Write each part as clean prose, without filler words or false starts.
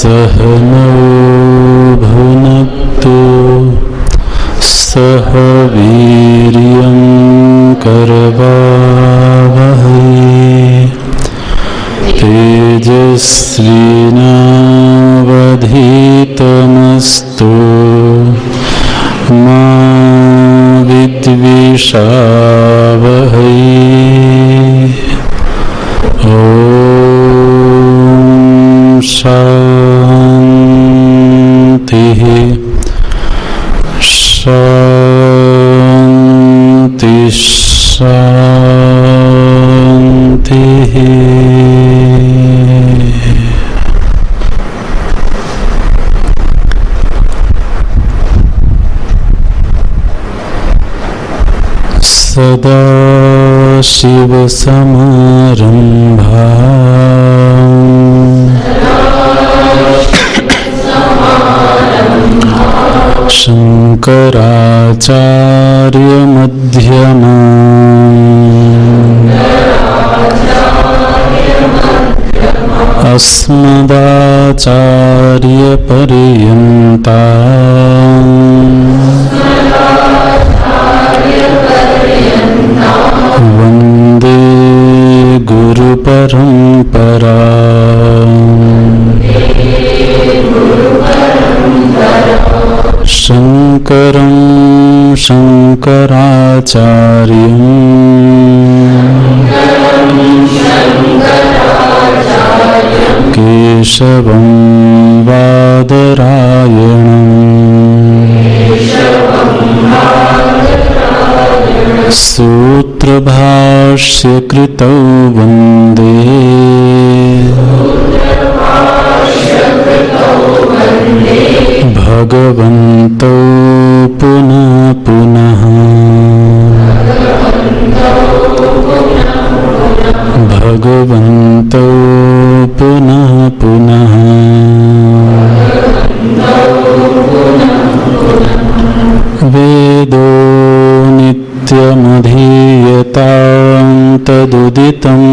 सहनौ भुनक्तु सह वीर्यं करवावहै तेजस्विनावधीतमस्तु मा विद्विषावहै। ॐ शान्तिः शान्तिः शान्तिः। सदाशिवसमारम्भाम् शङ्कराचार्यमध्यमाम् अस्मदाचार्यपर्यन्ताम् वन्दे गुरुपरम्पराम्। शङ्करं शङ्कराचार्यं केशवं बादरायणम् सूत्रभाष्यकृतौ वन्दे भगवन्तौ पुनः पुनः। भगवन्तौ पुनः पुनः। वेदो नित्यमधीयतां तदुदितम्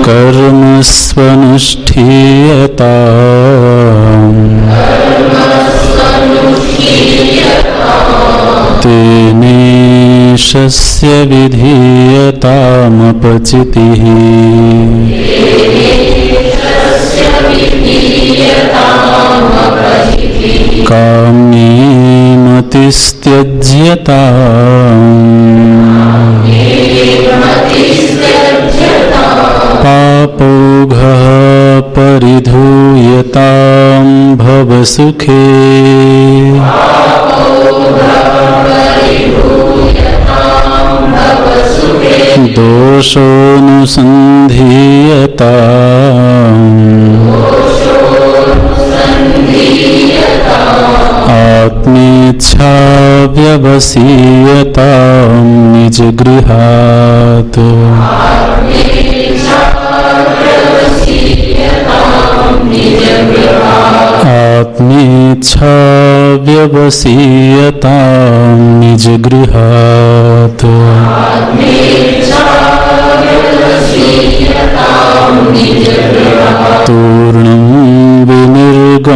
कर्म स्वनुष्ठीयताम् तेनेशस्य विधीयतामपचितिः। काम्येमतिस्त्यज्यताम् पापौघः परिधूयतां भवसुखे दोषोऽनुसन्धीयताम् आत्मेच्छा व्यवसीयतां निजगृहात्। आत्मेच्छा व्यवसीयतां निजगृहात्। तूर्णं विनिर्गम्यताम्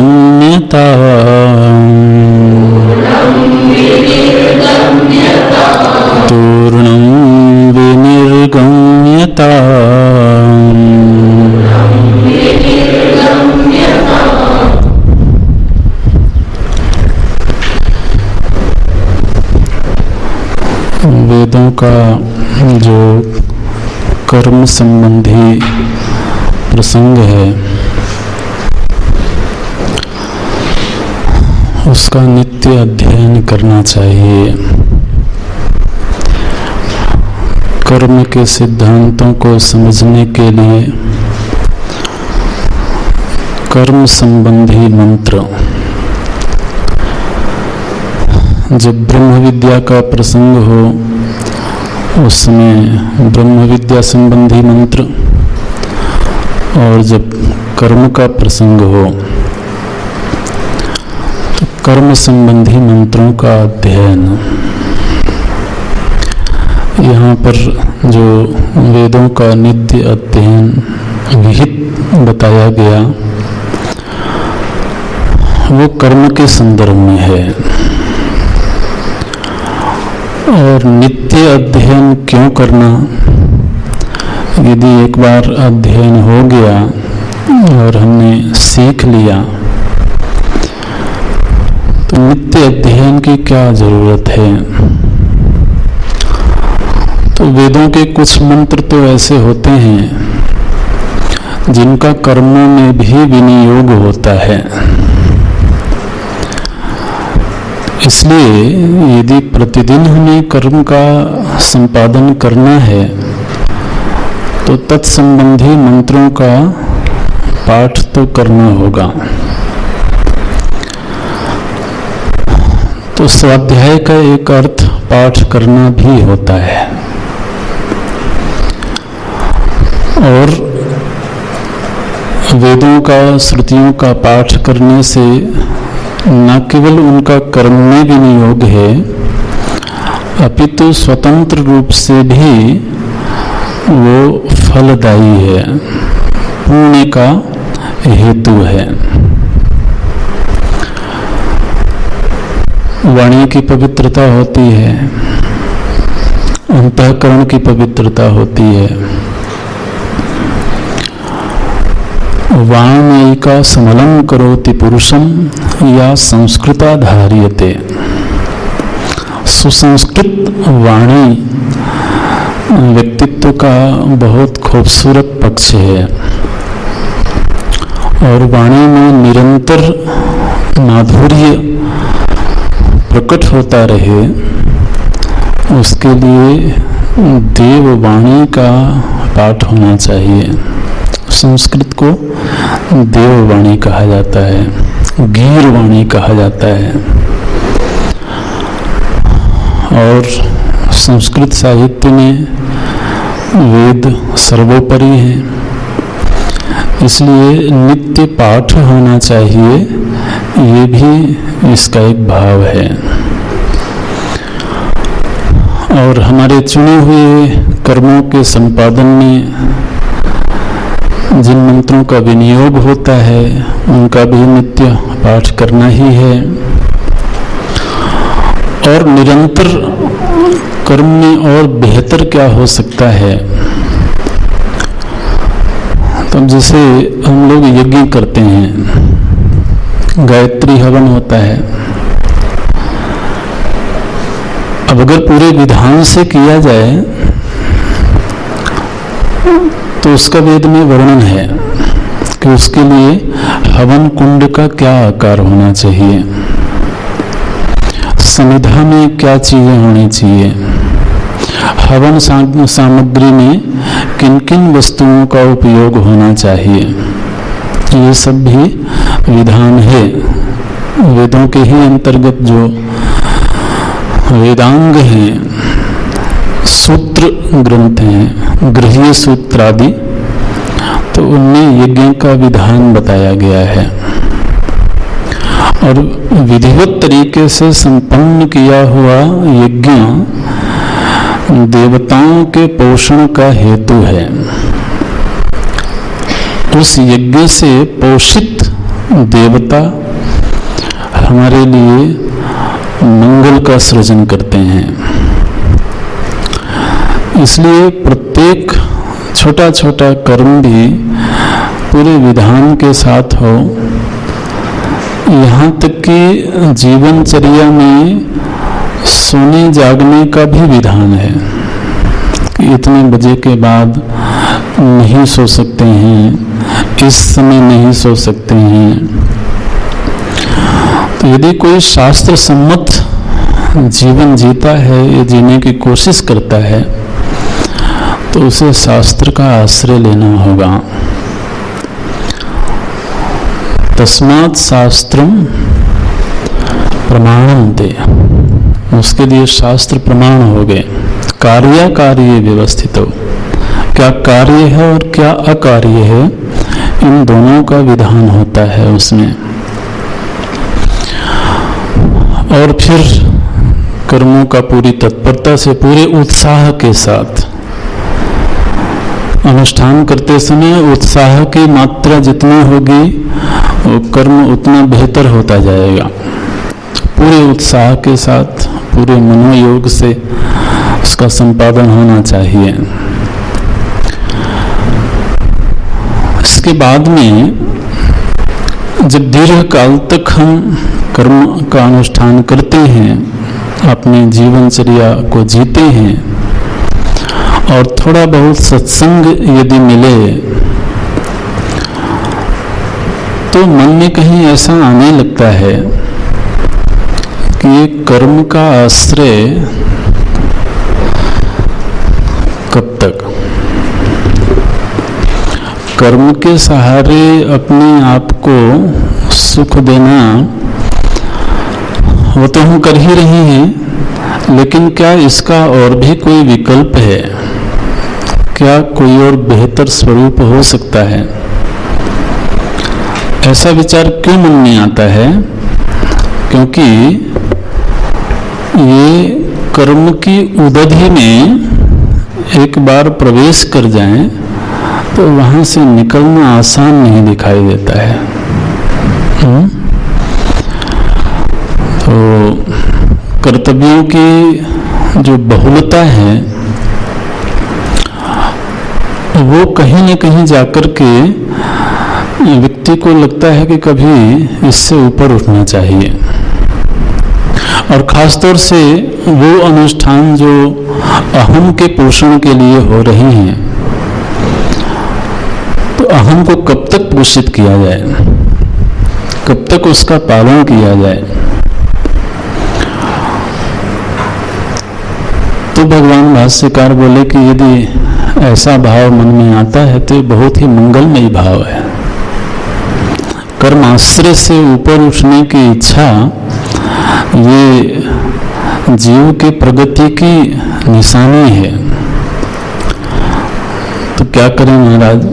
तूर्णं विनिर्गम्यताम्। वेदों का जो कर्म संबंधी प्रसंग है उसका नित्य अध्ययन करना चाहिए। कर्म के सिद्धांतों को समझने के लिए कर्म संबंधी मंत्र, जब ब्रह्म विद्या का प्रसंग हो उसमें ब्रह्म विद्या संबंधी मंत्र, और जब कर्म का प्रसंग हो तो कर्म संबंधी मंत्रों का अध्ययन। यहाँ पर जो वेदों का नित्य अध्ययन विहित बताया गया वो कर्म के संदर्भ में है। और नित्य अध्ययन क्यों करना? यदि एक बार अध्ययन हो गया और हमने सीख लिया तो नित्य अध्ययन की क्या जरूरत है? तो वेदों के कुछ मंत्र तो ऐसे होते हैं जिनका कर्मों में भी विनियोग होता है। इसलिए यदि प्रतिदिन हमें कर्म का संपादन करना है तो तत्संबंधी मंत्रों का पाठ तो करना होगा। तो स्वाध्याय का एक अर्थ पाठ करना भी होता है। और वेदों का, श्रुतियों का पाठ करने से न केवल उनका कर्म में विनियोग है अपितु स्वतंत्र रूप से भी वो फलदायी है, पुण्य का हेतु है। वाणी की पवित्रता होती है, अंतःकरण की पवित्रता होती है। वाणिका समलं करोति पुरुषम या संस्कृता धार्यते। सुसंस्कृत वाणी व्यक्तित्व का बहुत खूबसूरत पक्ष है और वाणी में निरंतर माधुर्य प्रकट होता रहे उसके लिए देववाणी का पाठ होना चाहिए। संस्कृत को देववाणी कहा जाता है, गीरवाणी कहा जाता है। और संस्कृत साहित्य में वेद सर्वोपरि है, इसलिए नित्य पाठ होना चाहिए, ये भी इसका एक भाव है। और हमारे चुने हुए कर्मों के संपादन में जिन मंत्रों का विनियोग होता है उनका भी नित्य पाठ करना ही है। और निरंतर कर्म में और बेहतर क्या हो सकता है? तो जैसे हम लोग यज्ञ करते हैं, गायत्री हवन होता है। अब अगर पूरे विधान से किया जाए तो उसका वेद में वर्णन है कि उसके लिए हवन कुंड का क्या आकार होना चाहिए, समिधा में क्या चीजें होनी चाहिए, हवन सामग्री में किन किन वस्तुओं का उपयोग होना चाहिए। ये सब भी विधान है। वेदों के ही अंतर्गत जो वेदांग हैं, सूत्र ग्रंथ हैं, गृह्य सूत्र आदि, तो उनमें यज्ञ का विधान बताया गया है और विधिवत तरीके से संपन्न किया हुआ यज्ञ देवताओं के पोषण का हेतु है। उस यज्ञ से पोषित देवता हमारे लिए मंगल का सृजन करते हैं। इसलिए प्रत्येक छोटा छोटा कर्म भी पूरे विधान के साथ हो। यहाँ तक कि जीवनचर्या में सोने जागने का भी विधान है कि इतने बजे के बाद नहीं सो सकते हैं, इस समय नहीं सो सकते हैं। तो यदि कोई शास्त्र सम्मत जीवन जीता है या जीने की कोशिश करता है तो उसे शास्त्र का आश्रय लेना होगा। तस्मात् शास्त्रम प्रमाणम दे, उसके लिए शास्त्र प्रमाण हो गए। कार्य व्यवस्थित हो, क्या कार्य है और क्या अकार्य है, इन दोनों का विधान होता है उसमें। और फिर कर्मों का पूरी तत्परता से, पूरे उत्साह के साथ अनुष्ठान करते समय उत्साह की मात्रा जितनी होगी वो कर्म उतना बेहतर होता जाएगा। पूरे उत्साह के साथ, पूरे मनोयोग से उसका संपादन होना चाहिए। इसके बाद में जब दीर्घ काल तक हम कर्म का अनुष्ठान करते हैं, अपनी जीवनचर्या को जीते हैं और थोड़ा बहुत सत्संग यदि मिले तो मन में कहीं ऐसा आने लगता है कि ये कर्म का आश्रय कब तक, कर्म के सहारे अपने आप को सुख देना वो तो हम कर ही रहे हैं, लेकिन क्या इसका और भी कोई विकल्प है? क्या कोई और बेहतर स्वरूप हो सकता है? ऐसा विचार क्यों मन में आता है? क्योंकि ये कर्म की उदधि में एक बार प्रवेश कर जाएं तो वहां से निकलना आसान नहीं दिखाई देता है। तो कर्तव्यों की जो बहुलता है वो कहीं न कहीं जाकर के व्यक्ति को लगता है कि कभी इससे ऊपर उठना चाहिए। और खासतौर से वो अनुष्ठान जो अहम के पोषण के लिए हो रहे हैं, तो अहम को कब तक पोषित किया जाए, कब तक उसका पालन किया जाए। तो भगवान भाष्यकार बोले कि यदि ऐसा भाव मन में आता है तो ये बहुत ही मंगलमयी भाव है। कर्माश्रय से ऊपर उठने की इच्छा ये जीव के प्रगति की निशानी है। तो क्या करें महाराज?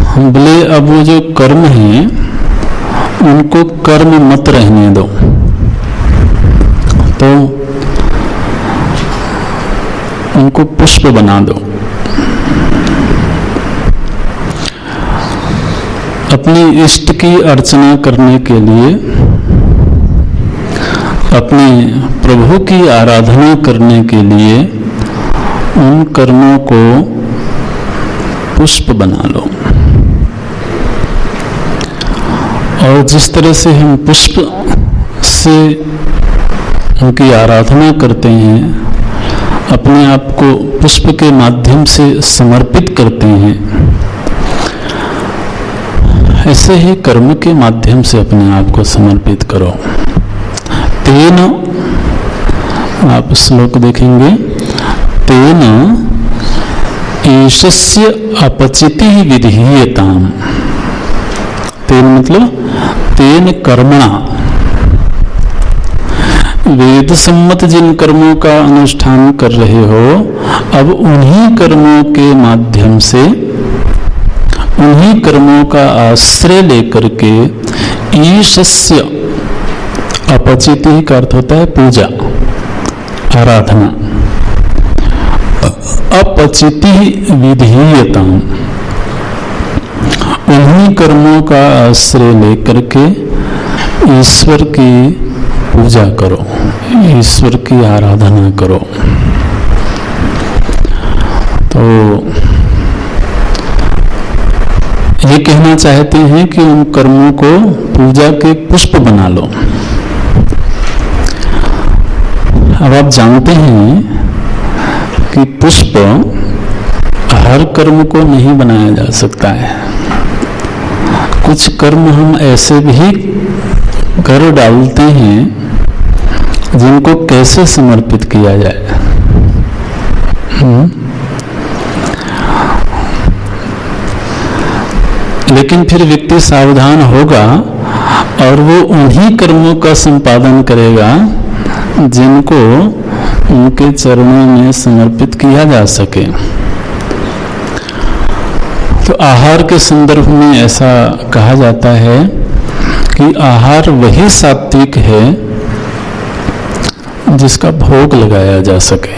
हम बोले अब वो जो कर्म है उनको कर्म मत रहने दो, तो उनको पुष्प बना दो। अपनी इष्ट की अर्चना करने के लिए, अपने प्रभु की आराधना करने के लिए उन कर्मों को पुष्प बना लो। और जिस तरह से हम पुष्प से उनकी आराधना करते हैं, अपने आप को पुष्प के माध्यम से समर्पित करते हैं, ऐसे ही कर्म के माध्यम से अपने आप को समर्पित करो। तेन, आप श्लोक देखेंगे, तेन ईशस्य अपचिति विधीयताम। तेन मतलब तेन कर्मणा, वेद सम्मत जिन कर्मों का अनुष्ठान कर रहे हो, अब उन्हीं कर्मों के माध्यम से, उन्हीं कर्मों का आश्रय लेकर के ईशस्य, अपचिति का अर्थ होता है पूजा, आराधना, अपचिति विधीयता, उन्हीं कर्मों का आश्रय लेकर के ईश्वर की पूजा करो, ईश्वर की आराधना करो। तो ये कहना चाहते हैं कि उन कर्मों को पूजा के पुष्प बना लो। अब आप जानते हैं कि पुष्प हर कर्म को नहीं बनाया जा सकता है। कुछ कर्म हम ऐसे भी कर डालते हैं जिनको कैसे समर्पित किया जाए। लेकिन फिर व्यक्ति सावधान होगा और वो उन्हीं कर्मों का संपादन करेगा जिनको उनके चरणों में समर्पित किया जा सके। तो आहार के संदर्भ में ऐसा कहा जाता है कि आहार वही सात्विक है जिसका भोग लगाया जा सके।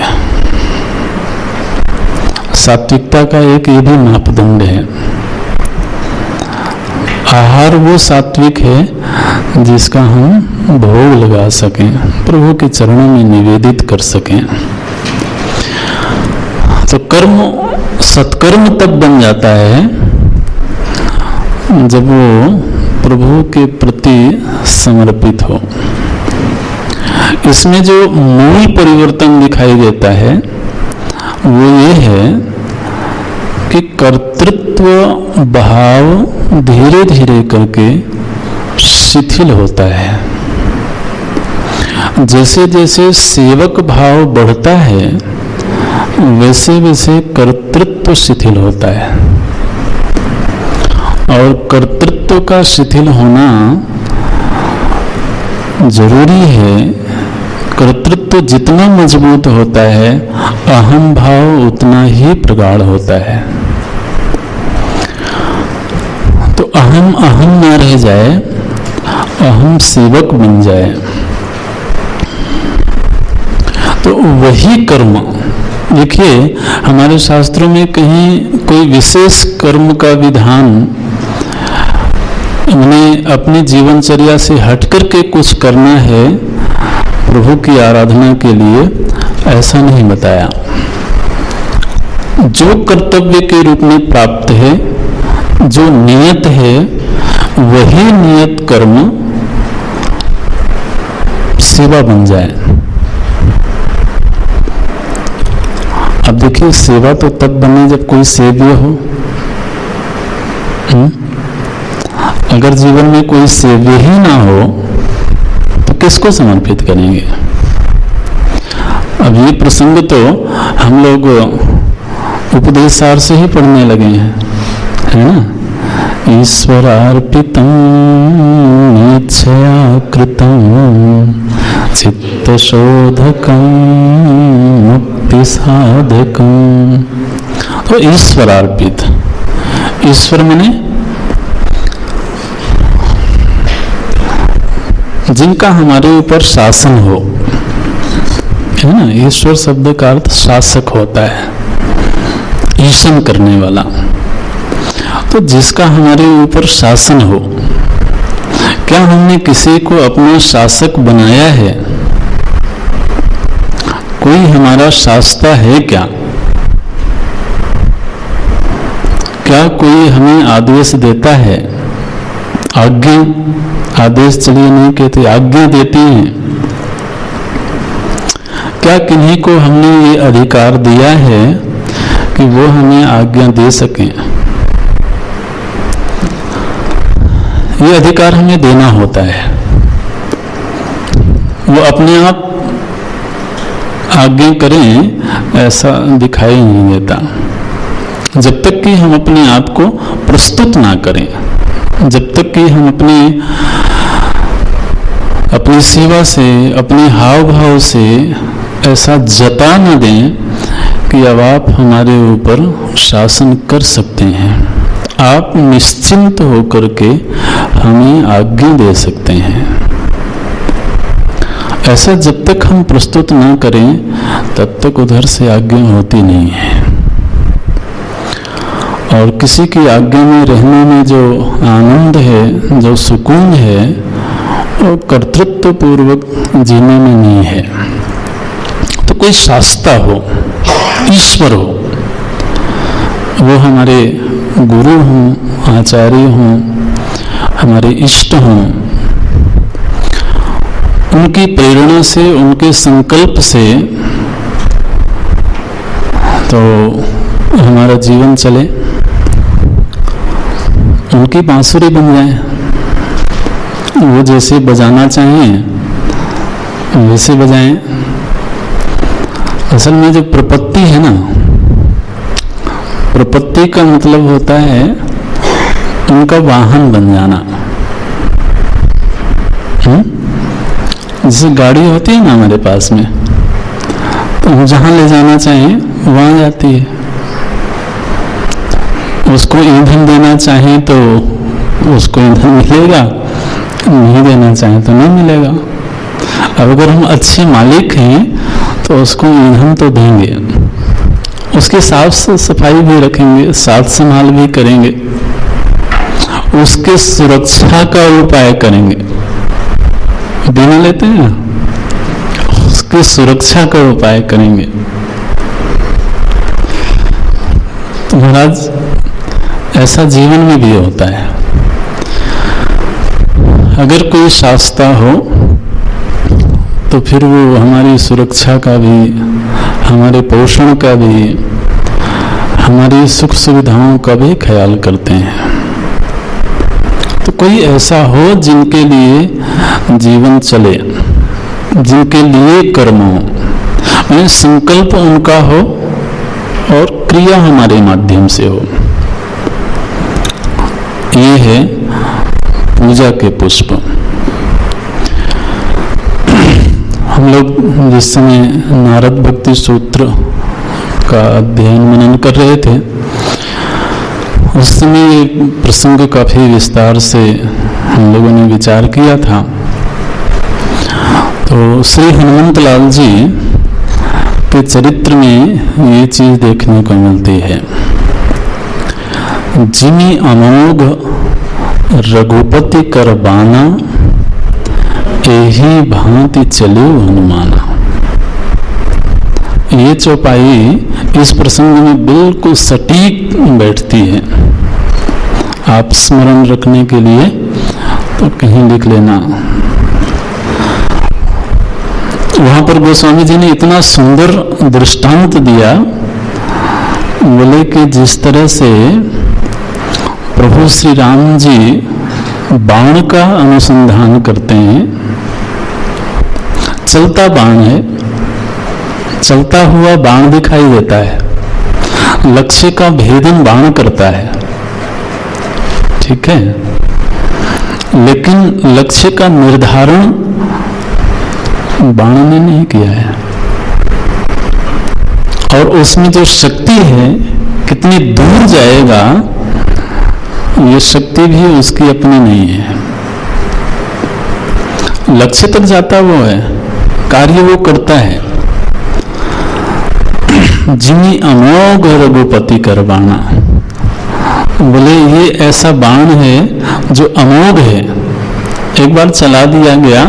सात्विकता का एक ये भी मापदंड है। आहार वो सात्विक है जिसका हम भोग लगा सकें, प्रभु के चरणों में निवेदित कर सकें। तो कर्म सत्कर्म तब बन जाता है जब वो प्रभु के प्रति समर्पित हो। इसमें जो मूल परिवर्तन दिखाई देता है वो ये है कि कर्तृत्व भाव धीरे धीरे करके शिथिल होता है। जैसे जैसे सेवक भाव बढ़ता है वैसे वैसे कर्तृत्व शिथिल होता है। और कर्तृत्व का शिथिल होना जरूरी है। कर्तृत्व जितना मजबूत होता है अहम भाव उतना ही प्रगाढ़ होता है। तो अहम अहम ना रह जाए, अहम सेवक बन जाए, तो वही कर्म। देखिए हमारे शास्त्रों में कहीं कोई विशेष कर्म का विधान उन्हें अपनी जीवनचर्या से हट करके कुछ करना है प्रभु की आराधना के लिए, ऐसा नहीं बताया। जो कर्तव्य के रूप में प्राप्त है, जो नियत है, वही नियत कर्म सेवा बन जाए। अब देखिए सेवा तो तब बने जब कोई सेव्य हो। अगर जीवन में कोई सेव्य ही ना हो तो किसको समर्पित करेंगे? अब ये प्रसंग तो हम लोग उपदेश सार से ही पढ़ने लगे हैं, है ना। ईश्वरार्पितं निच्छया कृतं चित्तशोधकं मुक्ति साधकं। तो ईश्वरार्पित, ईश्वर माने जिनका हमारे ऊपर शासन हो, है ना। ईश्वर शब्द का अर्थ शासक होता है, ईशन करने वाला। तो जिसका हमारे ऊपर शासन हो, क्या हमने किसी को अपना शासक बनाया है? कोई हमारा शासता है क्या? क्या कोई हमें आदेश देता है? आज्ञा, आदेश चलिए नहीं कहते, आज्ञा देती हैं। क्या किन्हीं को हमने ये अधिकार दिया है कि वो हमें आज्ञा दे सकें? ये अधिकार हमें देना होता है। वो अपने आप आज्ञा करें ऐसा दिखाई नहीं देता। जब तक कि हम अपने आप को प्रस्तुत ना करें, जब तक कि हम अपनी सेवा से, अपने हाव भाव से ऐसा जता न दें कि अब आप हमारे ऊपर शासन कर सकते हैं, आप निश्चिंत होकर के हमें आज्ञा दे सकते हैं। ऐसा जब तक हम प्रस्तुत ना करें तब तक उधर से आज्ञा होती नहीं है। और किसी की आज्ञा में रहने में जो आनंद है, जो सुकून है, वो कर्तृत्व पूर्वक जीने में नहीं है। तो कोई शास्ता हो, ईश्वर हो, वो हमारे गुरु हों, आचार्य हों, हमारे इष्ट हों, उनकी प्रेरणा से, उनके संकल्प से तो हमारा जीवन चले, उनकी बांसुरी बन जाए, वो जैसे बजाना चाहें वैसे बजाएं। असल में जो प्रपत्ति है ना, प्रपत्ति का मतलब होता है उनका वाहन बन जाना। जैसे गाड़ी होती है ना हमारे पास में, तो हम जहां ले जाना चाहें वहां जाती है। उसको ईंधन देना चाहें तो उसको ईंधन मिलेगा, नहीं देना चाहें तो नहीं मिलेगा। अब अगर हम अच्छे मालिक हैं तो उसको ईंधन तो देंगे, उसके साफ सफाई भी रखेंगे, साफ संभाल भी करेंगे, उसके सुरक्षा का उपाय करेंगे। बीमा लेते हैं ना, उसकी सुरक्षा का उपाय करेंगे। तो महाराज ऐसा जीवन में भी होता है। अगर कोई शास्ता हो तो फिर वो हमारी सुरक्षा का भी, हमारे पोषण का भी, हमारी सुख सुविधाओं का भी ख्याल करते हैं। तो कोई ऐसा हो जिनके लिए जीवन चले, जिनके लिए कर्म हो, यानी संकल्प उनका हो और क्रिया हमारे माध्यम से हो। ये है पूजा के पुष्प। हम लोग जिस समय नारद भक्ति सूत्र का अध्ययन मनन कर रहे थे, उस समय ये प्रसंग काफी विस्तार से हम लोगों ने विचार किया था। तो श्री हनुमंत लाल जी के चरित्र में ये चीज देखने को मिलती है। जिमी अमोघ रघुपति कर बाना, एही भांति चले हनुमाना। ये चौपाई इस प्रसंग में बिल्कुल सटीक बैठती है। आप स्मरण रखने के लिए तो कहीं लिख लेना। वहां पर गोस्वामी जी ने इतना सुंदर दृष्टांत दिया, बोले कि जिस तरह से प्रभु श्री राम जी बाण का अनुसंधान करते हैं, चलता बाण है, चलता हुआ बाण दिखाई देता है, लक्ष्य का भेदन बाण करता है, ठीक है, लेकिन लक्ष्य का निर्धारण बाण ने नहीं किया है। और उसमें जो शक्ति है, कितनी दूर जाएगा, ये शक्ति भी उसकी अपनी नहीं है। लक्ष्य तक जाता वो है, कार्य वो करता है। जिमी अमोघ रघुपति कर बाणा, बोले ये ऐसा बाण है जो अमोघ है, एक बार चला दिया गया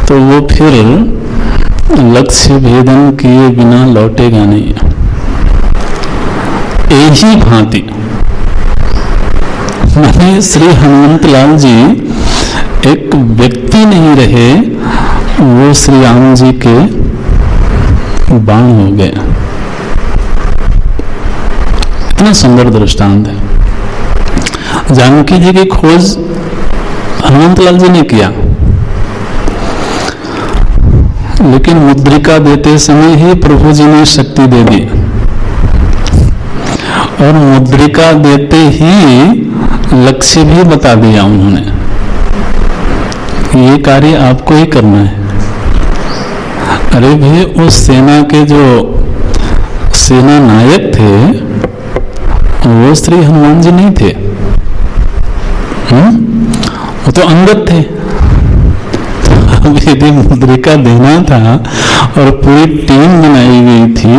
तो वो फिर लक्ष्य भेदन किए बिना लौटेगा नहीं। यही भांति माने श्री हनुमंत लाल जी एक व्यक्ति नहीं रहे, वो श्री राम जी के बाण हो गए। इतना सुंदर दृष्टांत है। जानकी जी की खोज हनुमंत लाल जी ने किया, लेकिन मुद्रिका देते समय ही प्रभु जी ने शक्ति दे दी, और मुद्रिका देते ही लक्ष्य भी बता दिया उन्होंने, ये कार्य आपको ही करना है। अरे भाई, उस सेना के जो सेना नायक थे वो श्री हनुमान जी नहीं थे, वो तो अंगद थे। अब यदि मुद्रिका देना था और पूरी टीम बनाई गई थी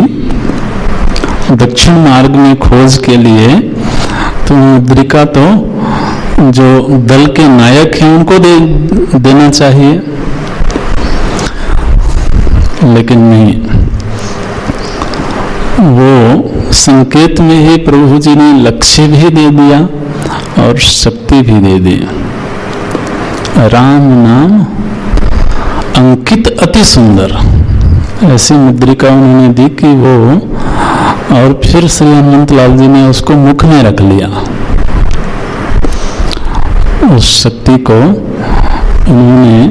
दक्षिण मार्ग में खोज के लिए, तो मुद्रिका तो जो दल के नायक हैं उनको देना चाहिए, लेकिन नहीं, वो संकेत में ही प्रभु जी ने लक्ष्य भी दे दिया और शक्ति भी दे दी। राम नाम अंकित अति सुंदर, ऐसी मुद्रिका उन्होंने दी कि वो, और फिर श्री हनुमंत लाल जी ने उसको मुख में रख लिया। उस शक्ति को उन्होंने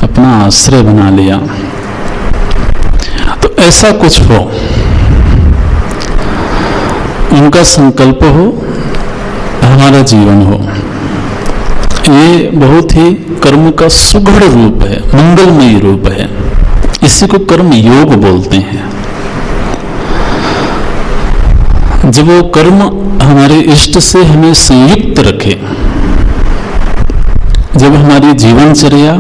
अपना आश्रय बना लिया। तो ऐसा कुछ हो, उनका संकल्प हो, हमारा जीवन हो, ये बहुत ही कर्म का सुघड़ रूप है, मंगलमयी रूप है। इसी को कर्म योग बोलते हैं। जब वो कर्म हमारे इष्ट से हमें संयुक्त रखे, जब हमारी जीवनचर्या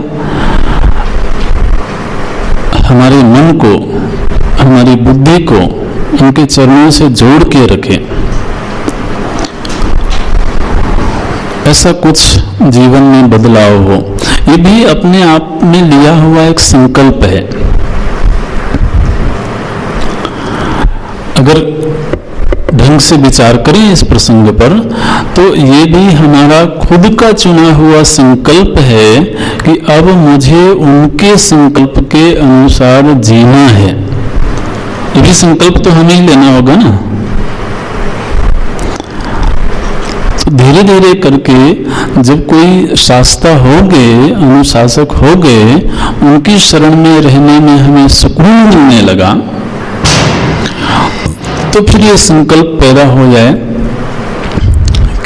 हमारे मन को, हमारी बुद्धि को उनके चरणों से जोड़ के रखें, ऐसा कुछ जीवन में बदलाव हो। ये भी अपने आप में लिया हुआ एक संकल्प है। अगर ढंग से विचार करें इस प्रसंग पर, तो ये भी हमारा खुद का चुना हुआ संकल्प है कि अब मुझे उनके संकल्प के अनुसार जीना है। ये भी संकल्प तो हमें ही लेना होगा ना। तो धीरे धीरे करके जब कोई शास्ता हो गए, अनुशासक हो गए, उनकी शरण में रहने में हमें सुकून मिलने लगा, तो फिर ये संकल्प पैदा हो जाए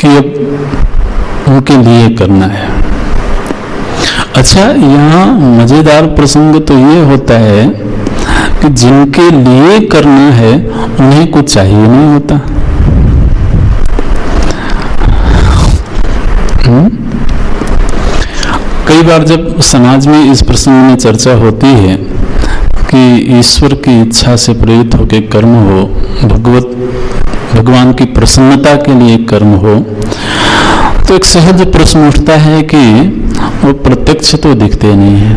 कि अब उनके लिए करना है। अच्छा, यहाँ मजेदार प्रसंग तो ये होता है कि जिनके लिए करना है उन्हें कुछ चाहिए नहीं होता। कई बार जब समाज में इस प्रसंग में चर्चा होती है कि ईश्वर की इच्छा से प्रेरित होकर कर्म हो, भगवान की प्रसन्नता के लिए कर्म हो, तो एक सहज प्रश्न उठता है कि वो प्रत्यक्ष तो दिखते नहीं है,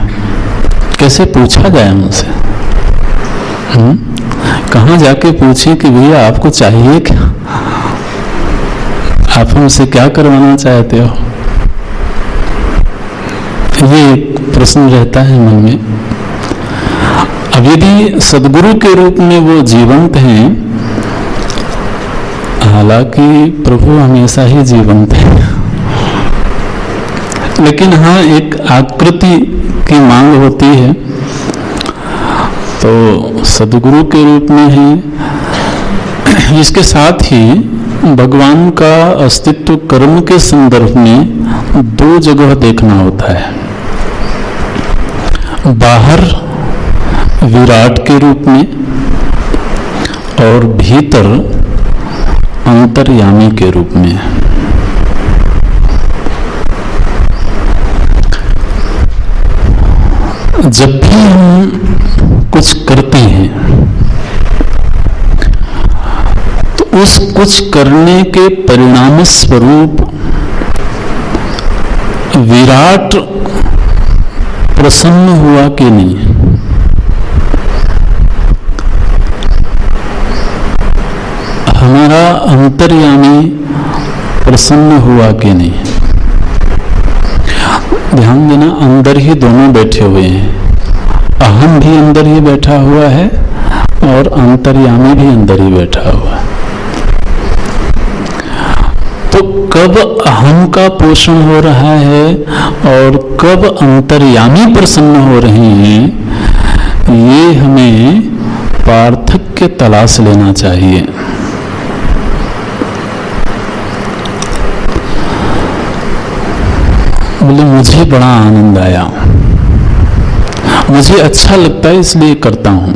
कैसे पूछा जाए उनसे? कहाँ जाके पूछे कि भैया आपको चाहिए क्या, आप हमसे क्या करवाना चाहते हो? ये प्रश्न रहता है मन में। अब यदि सदगुरु के रूप में वो जीवंत हैं, हालांकि प्रभु हमेशा ही जीवंत है, लेकिन हाँ एक आकृति की मांग होती है, तो सदगुरु के रूप में है। इसके साथ ही भगवान का अस्तित्व कर्म के संदर्भ में दो जगह देखना होता है, बाहर विराट के रूप में और भीतर अंतर्यामी के रूप में। जब भी हम कुछ करते हैं तो उस कुछ करने के परिणाम स्वरूप विराट प्रसन्न हुआ कि नहीं, हमारा अंतर्यामी प्रसन्न हुआ कि नहीं। ध्यान देना, अंदर ही दोनों बैठे हुए हैं, अहम भी अंदर ही बैठा हुआ है और अंतर्यामी भी अंदर ही बैठा हुआ है। तो कब अहम का पोषण हो रहा है और कब अंतर्यामी प्रसन्न हो रहे हैं, ये हमें पार्थक्य तलाश लेना चाहिए। बोले मुझे बड़ा आनंद आया, मुझे अच्छा लगता है इसलिए करता हूं,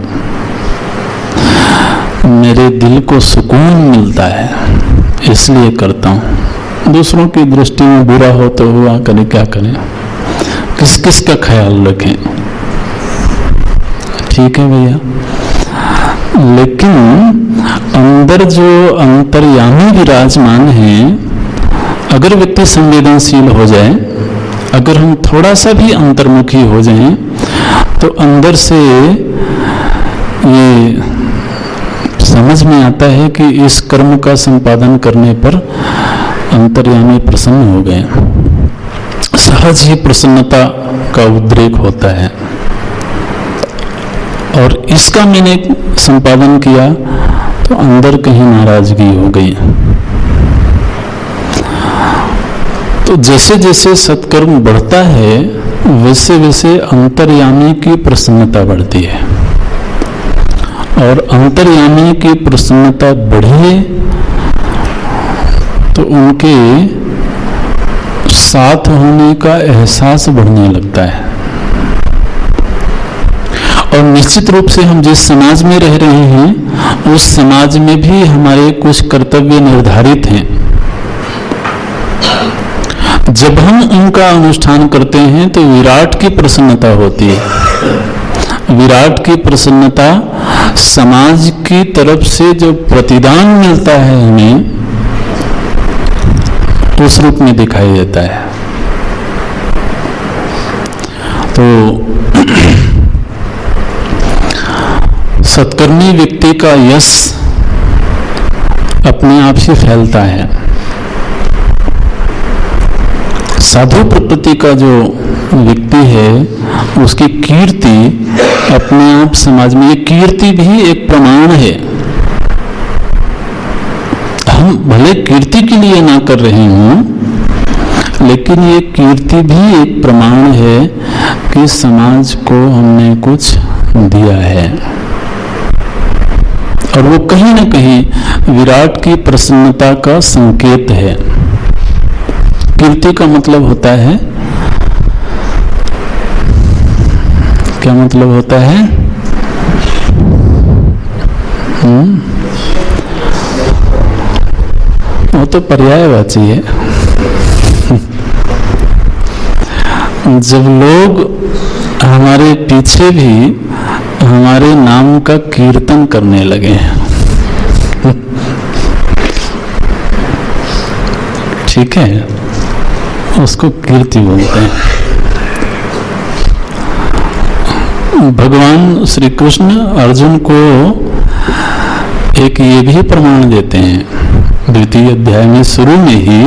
मेरे दिल को सुकून मिलता है इसलिए करता हूं। दूसरों की दृष्टि में बुरा हो तो हुआ करें, क्या करें, किस किस का ख्याल रखें, ठीक है भैया। लेकिन अंदर जो अंतर्यामी विराजमान है, अगर व्यक्ति संवेदनशील हो जाए, अगर हम थोड़ा सा भी अंतर्मुखी हो जाएं, तो अंदर से ये समझ में आता है कि इस कर्म का संपादन करने पर अंतर्यामी प्रसन्न हो गए, सहज ही प्रसन्नता का उद्रेक होता है। और इसका मैंने संपादन किया तो अंदर कहीं नाराजगी हो गई। तो जैसे जैसे सत्कर्म बढ़ता है, वैसे वैसे अंतर्यामी की प्रसन्नता बढ़ती है, और अंतर्यामी की प्रसन्नता बढ़े तो उनके साथ होने का एहसास बढ़ने लगता है। और निश्चित रूप से हम जिस समाज में रह रहे हैं, उस समाज में भी हमारे कुछ कर्तव्य निर्धारित हैं। जब हम उनका अनुष्ठान करते हैं तो विराट की प्रसन्नता होती है, विराट की प्रसन्नता समाज की तरफ से जो प्रतिदान मिलता है हमें, उस रूप में दिखाई देता है। तो सत्कर्मी व्यक्ति का यश अपने आप से फैलता है। साधु प्रकृति का जो व्यक्ति है उसकी कीर्ति अपने आप समाज में, ये कीर्ति भी एक प्रमाण है। हम भले कीर्ति के लिए ना कर रहे हों, लेकिन ये कीर्ति भी एक प्रमाण है कि समाज को हमने कुछ दिया है, और वो कहीं ना कहीं विराट की प्रसन्नता का संकेत है। कीर्ति का मतलब होता है, क्या मतलब होता है? वो तो पर्यायवाची है। जब लोग हमारे पीछे भी हमारे नाम का कीर्तन करने लगे हैं, ठीक है, उसको कीर्ति बोलते हैं। भगवान श्री कृष्ण अर्जुन को एक ये भी प्रमाण देते हैं द्वितीय अध्याय में, शुरू में ही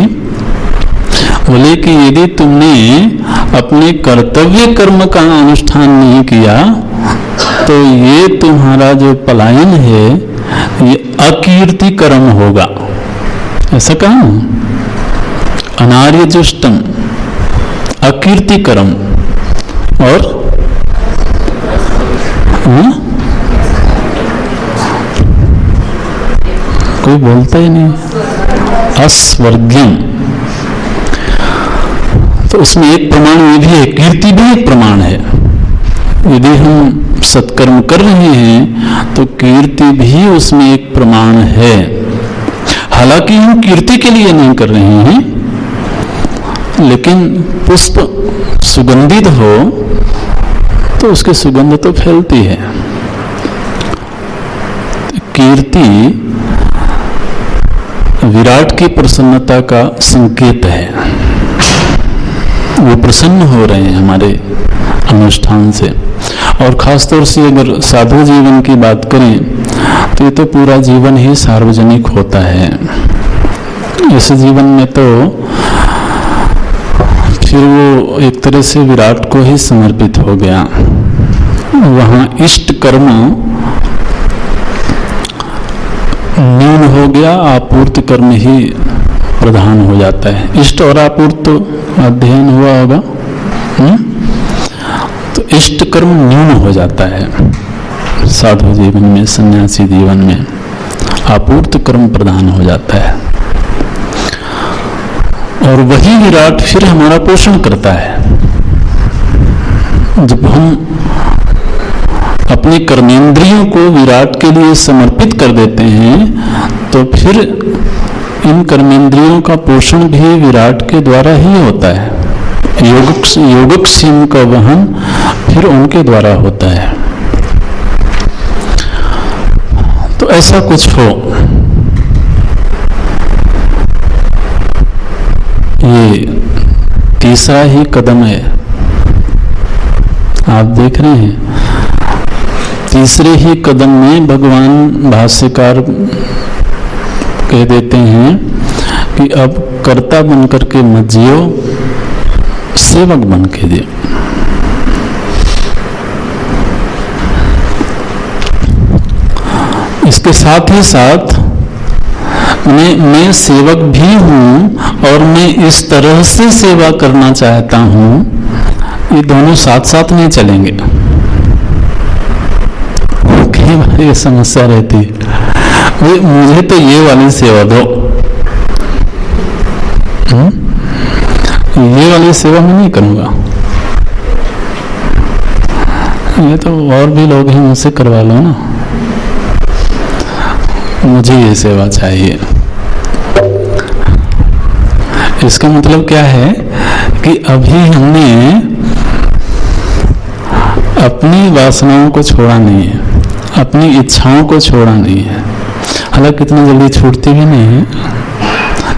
बोले कि यदि तुमने अपने कर्तव्य कर्म का अनुष्ठान नहीं किया तो ये तुम्हारा जो पलायन है ये अकीर्ति कर्म होगा। ऐसा कहा, अनार्य जुष्टम अकीर्ति कर्म। और कोई बोलता ही नहीं, अस्वर्ग्यम। तो उसमें एक प्रमाण ये भी है, कीर्ति भी एक प्रमाण है। यदि हम सत्कर्म कर रहे हैं तो कीर्ति भी उसमें एक प्रमाण है। हालांकि हम कीर्ति के लिए नहीं कर रहे हैं, लेकिन पुष्प सुगंधित हो तो उसकी सुगंध तो फैलती है। कीर्ति विराट की प्रसन्नता का संकेत है। वो प्रसन्न हो रहे हैं हमारे अनुष्ठान से। और खासतौर से अगर साधु जीवन की बात करें तो ये तो पूरा जीवन ही सार्वजनिक होता है। इस जीवन में तो फिर वो एक तरह से विराट को ही समर्पित हो गया। वहाँ इष्ट कर्म न्यून हो गया, आपूर्त कर्म ही प्रधान हो जाता है। इष्ट और आपूर्त तो अध्ययन हुआ होगा। तो इष्ट कर्म न्यून हो जाता है साधु जीवन में, सन्यासी जीवन में आपूर्त कर्म प्रधान हो जाता है। और वही विराट फिर हमारा पोषण करता है। जब हम अपने कर्मेंद्रियों को विराट के लिए समर्पित कर देते हैं तो फिर इन कर्मेंद्रियों का पोषण भी विराट के द्वारा ही होता है। योगक्षेम का वहन फिर उनके द्वारा होता है। तो ऐसा कुछ हो, ये तीसरा ही कदम है। आप देख रहे हैं, तीसरे ही कदम में भगवान भाष्यकार कह देते हैं कि अब कर्ता बनकर के मत जियो, सेवक बन के जियो। इसके साथ ही साथ मैं सेवक भी हूं और मैं इस तरह से सेवा करना चाहता हूं, ये दोनों साथ साथ नहीं चलेंगे। कई बार ये समस्या रहती है, मुझे तो ये वाली सेवा दो, ये वाली सेवा मैं नहीं करूंगा, ये तो और भी लोग हैं, मुझसे करवा लो ना, मुझे ये सेवा चाहिए। इसका मतलब क्या है कि अभी हमने अपनी वासनाओं को छोड़ा नहीं है, अपनी इच्छाओं को छोड़ा नहीं है। हालांकि इतना जल्दी छूटती भी नहीं है,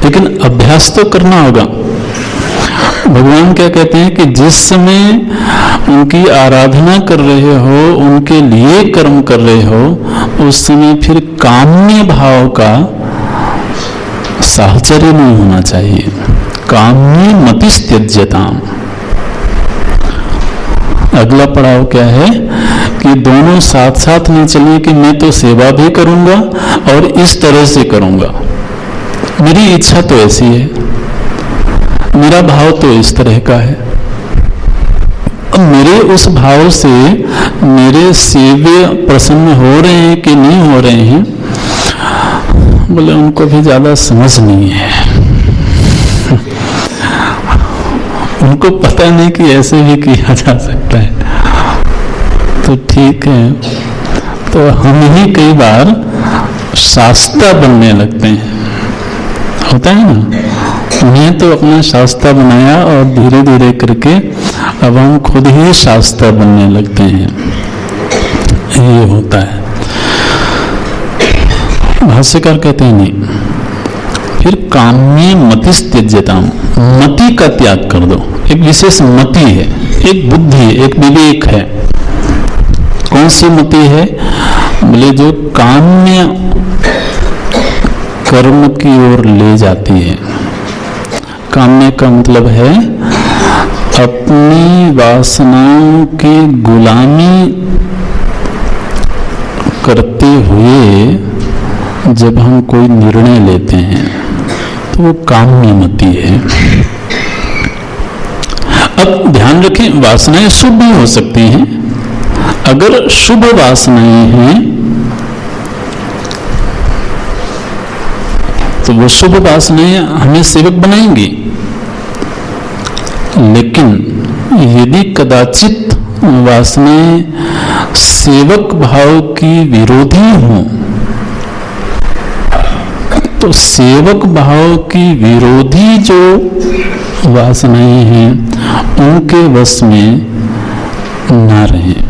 लेकिन अभ्यास तो करना होगा। भगवान क्या कहते हैं कि जिस समय उनकी आराधना कर रहे हो, उनके लिए कर्म कर रहे हो, उस समय फिर काम्य भाव का साहचर्य नहीं होना चाहिए। काम्य मतिस्त्यज्यताम। अगला पड़ाव क्या है कि दोनों साथ साथ नहीं चलिए कि मैं तो सेवा भी करूंगा और इस तरह से करूंगा, मेरी इच्छा तो ऐसी है, मेरा भाव तो इस तरह का है। अब मेरे उस भाव से मेरे सेव्य प्रसन्न हो रहे हैं कि नहीं हो रहे हैं, बोले उनको भी ज्यादा समझ नहीं है। उनको पता नहीं कि ऐसे भी किया जा सकता है। तो ठीक है, तो हम ही कई बार शास्त्रा बनने लगते हैं, होता है ना। मैं तो अपना शास्त्रा बनाया और धीरे धीरे करके अब हम खुद ही शास्त्रा बनने लगते हैं, ये होता है। भाष्यकार कहते हैं नहीं, फिर काम्य मतिस्त्यज्यताम, मति का त्याग कर दो। एक विशेष मति है, एक बुद्धि है, एक विवेक है। कौन सी मति है? बोले जो काम्य कर्म की ओर ले जाती है। काम्य का मतलब है अपनी वासनाओं की गुलामी करते हुए जब हम कोई निर्णय लेते हैं तो वो काम्य मति है। अब ध्यान रखें, वासनाएं शुभ भी हो सकती हैं। अगर शुभ वासनाएं हैं तो वो शुभ वासनाएं हमें सेवक बनाएंगी, लेकिन यदि कदाचित वासनाएं सेवक भाव की विरोधी हों तो सेवक भाव की विरोधी जो वासनाएं हैं उनके वश में ना रहें।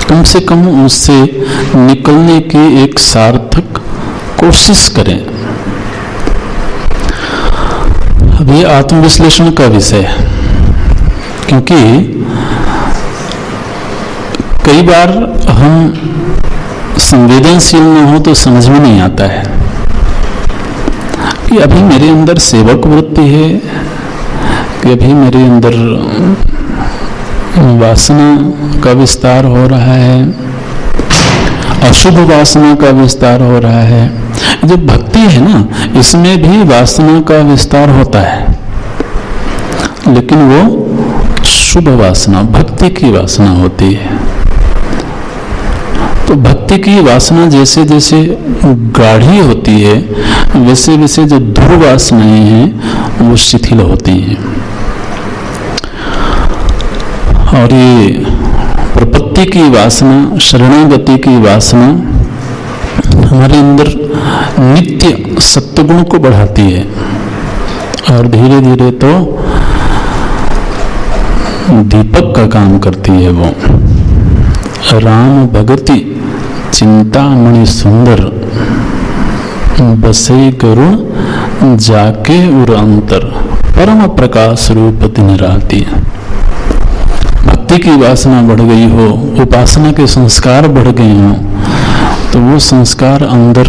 कम से कम उससे निकलने की एक सार्थक कोशिश करें। अब ये आत्मविश्लेषण का विषय है, क्योंकि कई बार हम संवेदनशील न हो तो समझ में नहीं आता है कि अभी मेरे अंदर सेवक वृत्ति है कि अभी मेरे अंदर वासना का विस्तार हो रहा है, अशुभ वासना का विस्तार हो रहा है। जो भक्ति है ना, इसमें भी वासना का विस्तार होता है, लेकिन वो शुभ वासना, भक्ति की वासना होती है। तो भक्ति की वासना जैसे जैसे गाढ़ी होती है, वैसे वैसे जो दुर्वासनाएं हैं वो शिथिल होती हैं। और ये प्रपत्ति की वासना, शरणागति की वासना हमारे अंदर नित्य सत्वगुण को बढ़ाती है और धीरे धीरे तो दीपक का काम करती है। वो राम भगति चिंतामणि सुंदर, बसे करुण जाके उर अंतर, परम प्रकाश रूप दिन राती। भक्ति की वासना बढ़ गई हो, उपासना के संस्कार बढ़ गए हों, तो वो संस्कार अंदर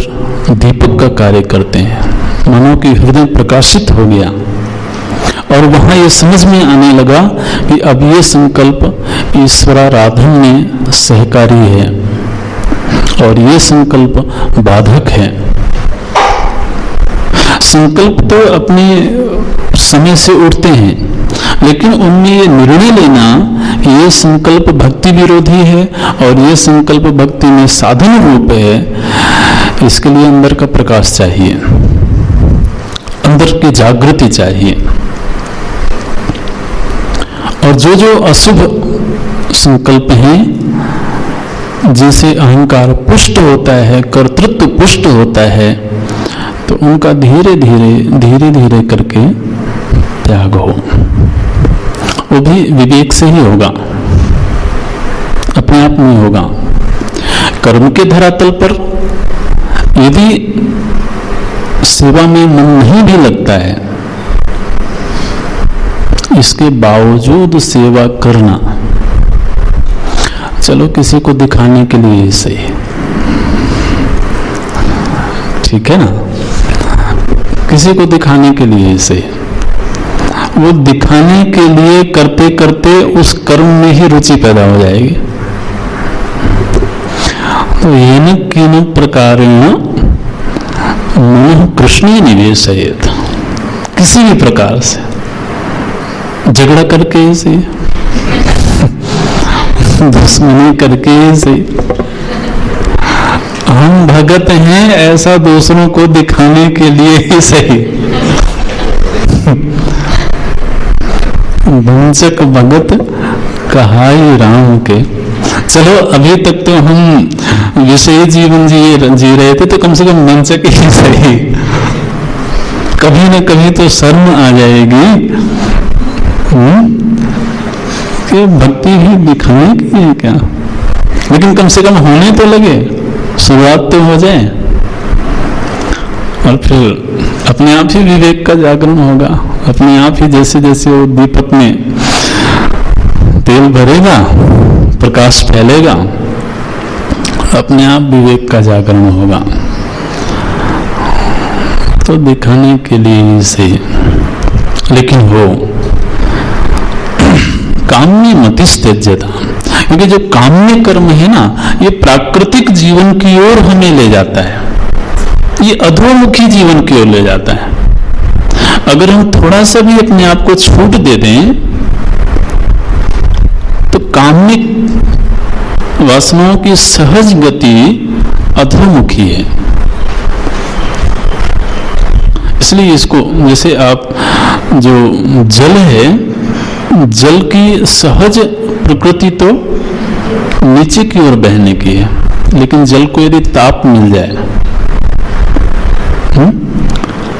दीपक का कार्य करते हैं। मानो कि हृदय प्रकाशित हो गया और वहां ये समझ में आने लगा कि अब ये संकल्प ईश्वराराधन में सहकारी है और ये संकल्प बाधक है। संकल्प तो अपने समय से उठते हैं, लेकिन उनमें ये निर्णय लेना ये संकल्प भक्ति विरोधी है और ये संकल्प भक्ति में साधन रूप है, इसके लिए अंदर का प्रकाश चाहिए, अंदर की जागृति चाहिए। और जो जो अशुभ संकल्प हैं, जिनसे अहंकार पुष्ट होता है, कर्तृत्व पुष्ट होता है, तो उनका धीरे धीरे करके त्याग हो। वो भी विवेक से ही होगा। अपने आप नहीं होगा। कर्म के धरातल पर यदि सेवा में मन नहीं भी लगता है, इसके बावजूद सेवा करना, चलो किसी को दिखाने के लिए ही सही, ठीक है ना, किसी को दिखाने के लिए ही सही, वो दिखाने के लिए करते करते उस कर्म में ही रुचि पैदा हो जाएगी। तो येन केन प्रकारेण मन कृष्ण निवेशयेत्, किसी भी प्रकार से झगड़ा करके ही सही, दुश्मनी करके ही सही, हम भगत हैं ऐसा दूसरों को दिखाने के लिए ही सही, वंचक भगत कहाई राम के। चलो अभी तक तो हम विषयी जीवन जी रहे थे, तो कम से कम वंचक ही सही, कभी न कभी तो शर्म आ जाएगी कि भक्ति भी दिखाने की है क्या, लेकिन कम से कम होने तो लगे, शुरुआत तो हो जाए, और फिर अपने आप ही विवेक का जागरण होगा। अपने आप ही जैसे जैसे वो दीपक में तेल भरेगा, प्रकाश फैलेगा, अपने आप विवेक का जागरण होगा। तो दिखाने के लिए ही सही, लेकिन वो काम्य मतिस्त्यज्यता, क्योंकि जो काम्य कर्म है ना, ये प्राकृतिक जीवन की ओर हमें ले जाता है, ये अधोमुखी जीवन की ओर ले जाता है। अगर हम थोड़ा सा भी अपने आप को छूट दे दें तो काम्य वासनाओं की सहज गति अधोमुखी है। इसलिए इसको, जैसे आप जो जल है, जल की सहज प्रकृति तो नीचे की ओर बहने की है, लेकिन जल को यदि ताप मिल जाए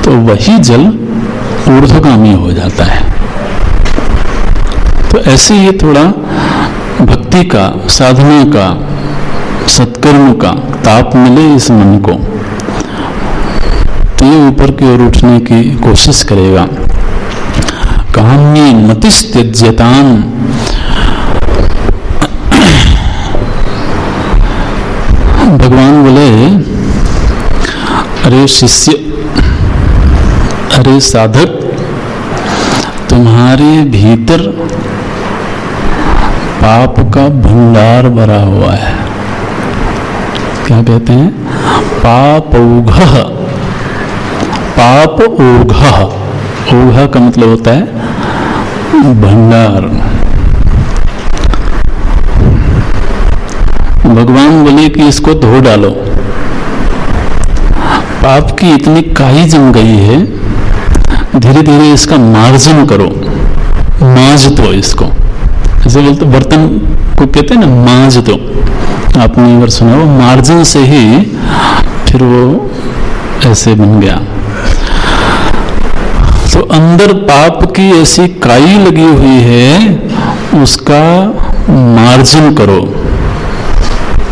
तो वही जल ऊर्ध्वगामी हो जाता है। तो ऐसे ही थोड़ा भक्ति का, साधना का, सत्कर्म का ताप मिले इस मन को, तो ये ऊपर की ओर उठने की कोशिश करेगा। काम्ये मतिस्त्यज्यताम्, भगवान बोले, अरे शिष्य, अरे साधक, तुम्हारे भीतर पाप का भंडार भरा हुआ है। क्या कहते हैं? पापौघः, पाप ओघः, ओघ का मतलब होता है भंडार। भगवान बोले कि इसको धो डालो, पाप की इतनी काई जम गई है, धीरे धीरे इसका मार्जन करो, मांज दो इसको। ऐसे बोलते बर्तन को कहते हैं ना, मांज दो। आपने एक बार सुना, वो मार्जन से ही फिर वो ऐसे बन गया। तो अंदर पाप की ऐसी काई लगी हुई है, उसका मार्जन करो,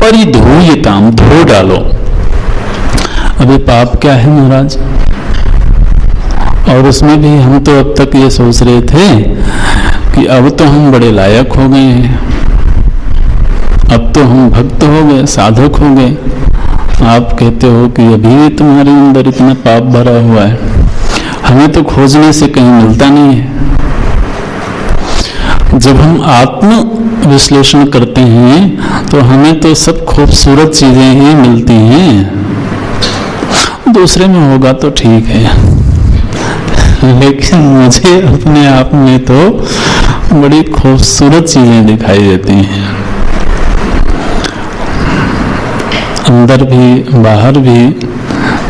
परिधूयताम, धो डालो। अभी पाप क्या है महाराज? और उसमें भी हम तो अब तक ये सोच रहे थे कि अब तो हम बड़े लायक हो गए हैं, अब तो हम भक्त हो गए, साधक हो गए। आप कहते हो कि अभी भी तुम्हारे अंदर इतना पाप भरा हुआ है, हमें तो खोजने से कहीं मिलता नहीं है। जब हम आत्म विश्लेषण करते हैं तो हमें तो सब खूबसूरत चीजें ही मिलती हैं, दूसरे में होगा तो ठीक है, लेकिन मुझे अपने आप में तो बड़ी खूबसूरत चीजें दिखाई देती हैं, अंदर भी बाहर भी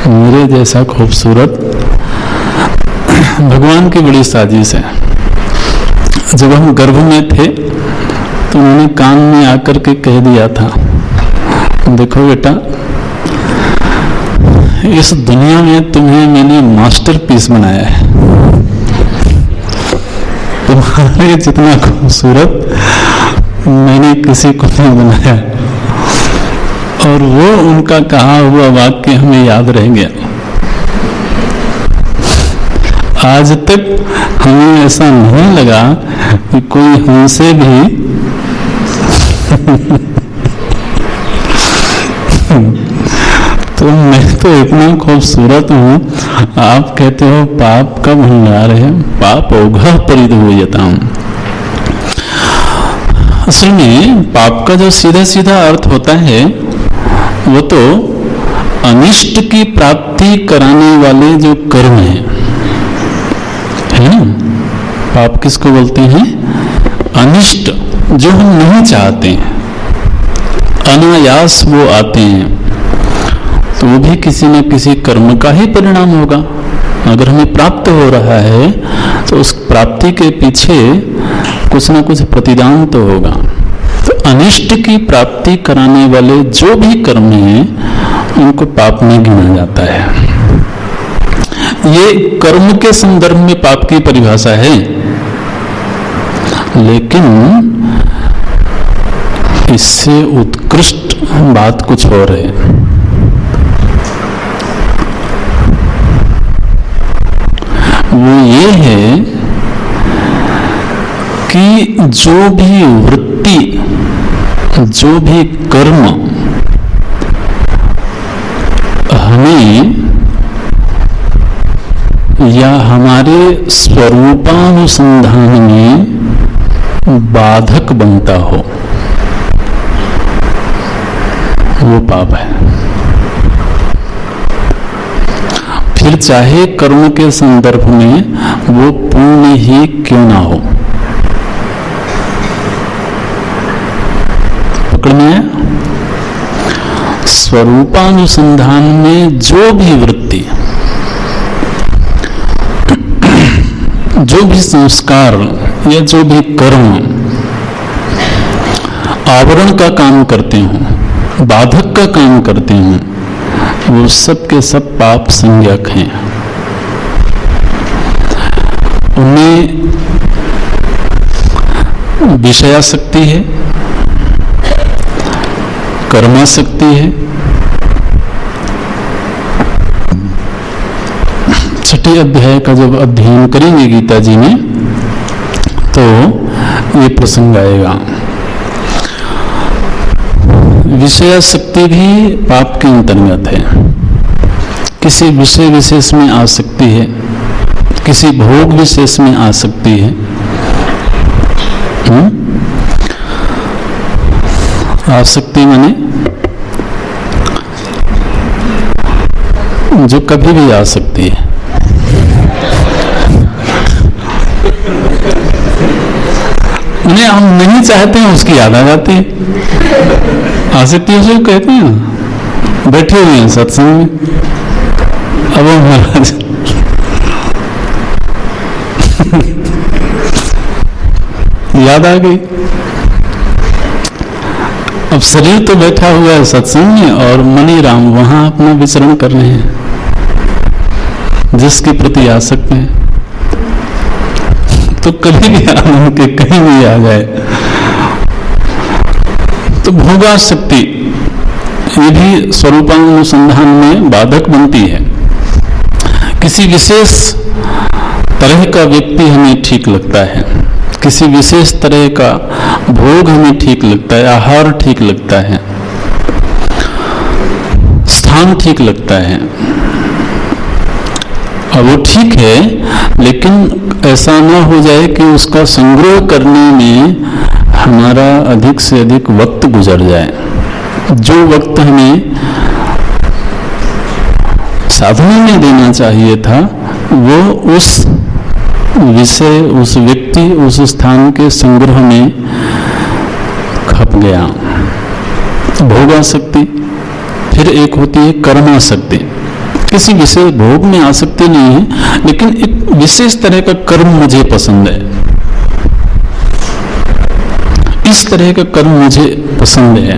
मेरे जैसा खूबसूरत। भगवान की बड़ी साजिश है। जब हम गर्भ में थे तो उन्होंने कान में आकर के कह दिया था, देखो बेटा, इस दुनिया में तुम्हें मैंने मास्टरपीस बनाया है, तुम्हारे जितना खूबसूरत मैंने किसी को नहीं बनाया, और वो उनका कहा हुआ वाक्य हमें याद रह गया। आज तक हमें ऐसा नहीं लगा कि कोई हमसे भी तो मैं तो इतना खूबसूरत हूँ, आप कहते हो पाप का भंडार है, पाप औघा परिध हो जाता हूँ। असल में पाप का जो सीधा सीधा अर्थ होता है वो तो अनिष्ट की प्राप्ति कराने वाले जो कर्म है ना। पाप किसको बोलते हैं? अनिष्ट, जो हम नहीं चाहते हैं, अनायास वो आते हैं, तो वो भी किसी न किसी कर्म का ही परिणाम होगा। अगर हमें प्राप्त हो रहा है तो उस प्राप्ति के पीछे कुछ न कुछ प्रतिदान तो होगा। तो अनिष्ट की प्राप्ति कराने वाले जो भी कर्म हैं उनको पाप में गिना जाता है। ये कर्म के संदर्भ में पाप की परिभाषा है, लेकिन इससे उत्कृष्ट बात कुछ और है। वो ये है कि जो भी वृत्ति, जो भी कर्म हमें या हमारे स्वरूपानुसंधान में बाधक बनता हो, वो पाप है। फिर चाहे कर्म के संदर्भ में वो पुण्य ही क्यों ना हो। पकड़ में आया? स्वरूपानुसंधान में जो भी वृत्ति, जो भी संस्कार या जो भी कर्म आवरण का काम करते हो, बाधक का काम करते हैं, वो सब के सब पाप संज्ञक हैं। उनमें विषयासक्ति है, कर्मासक्ति है। छठे अध्याय का जब अध्ययन करेंगे गीता जी में तो ये प्रसंग आएगा। विषयासक्ति भी पाप के अंतर्गत है। किसी विषय विशेष में आ सकती है, किसी भोग विशेष में आ सकती है। आसक्ति माने जो कभी भी आ सकती है। उन्हें हम नहीं चाहते हैं, उसकी याद आ जाती है। आसक्ति उसे कहते हैं ना। बैठे हुए हैं सत्संग में, अब महाराज याद आ गई। अब शरीर तो बैठा हुआ है सत्संग में और मनी राम वहां अपना विचरण कर रहे हैं, जिसके प्रति आसक्त हैं। तो कभी भी आनंद के कहीं भी आ जाए तो भोगासक्ति ये भी स्वरूपानुसंधान में बाधक बनती है। किसी विशेष तरह का व्यक्ति हमें ठीक लगता है, किसी विशेष तरह का भोग हमें ठीक लगता है, आहार ठीक लगता है, स्थान ठीक लगता है। अब वो ठीक है, लेकिन ऐसा ना हो जाए कि उसका संग्रह करने में हमारा अधिक से अधिक वक्त गुजर जाए। जो वक्त हमें साधना में देना चाहिए था वो उस विषय, उस व्यक्ति, उस स्थान के संग्रह में खप गया। भोगासक्ति। फिर एक होती है कर्मासक्ति। किसी विशेष भोग में आसक्ति नहीं है, लेकिन एक विशेष तरह का कर्म मुझे पसंद है, इस तरह का कर्म मुझे पसंद है।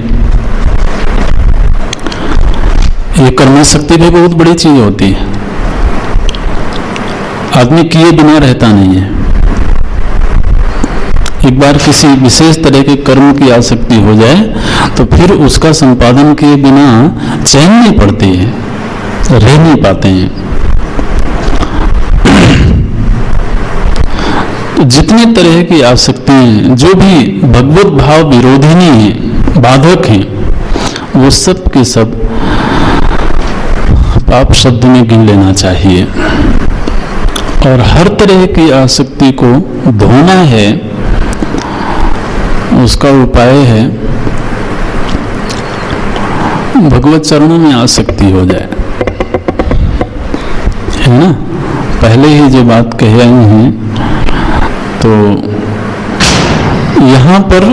ये कर्मासक्ति भी बहुत बड़ी चीज होती है। आदमी किए बिना रहता नहीं है। एक बार किसी विशेष तरह के कर्म की आसक्ति हो जाए तो फिर उसका संपादन किए बिना चैन नहीं पड़ती है, रह नहीं पाते हैं। तो जितने तरह की आसक्तियां जो भी भगवत भाव विरोधिनी है, बाधक हैं, वो सब के सब पाप शब्द में गिन लेना चाहिए। और हर तरह की आसक्ति को धोना है, उसका उपाय है भगवत चरणों में आसक्ति हो जाए, है ना। पहले ही जो बात कह रही हैं, तो यहां पर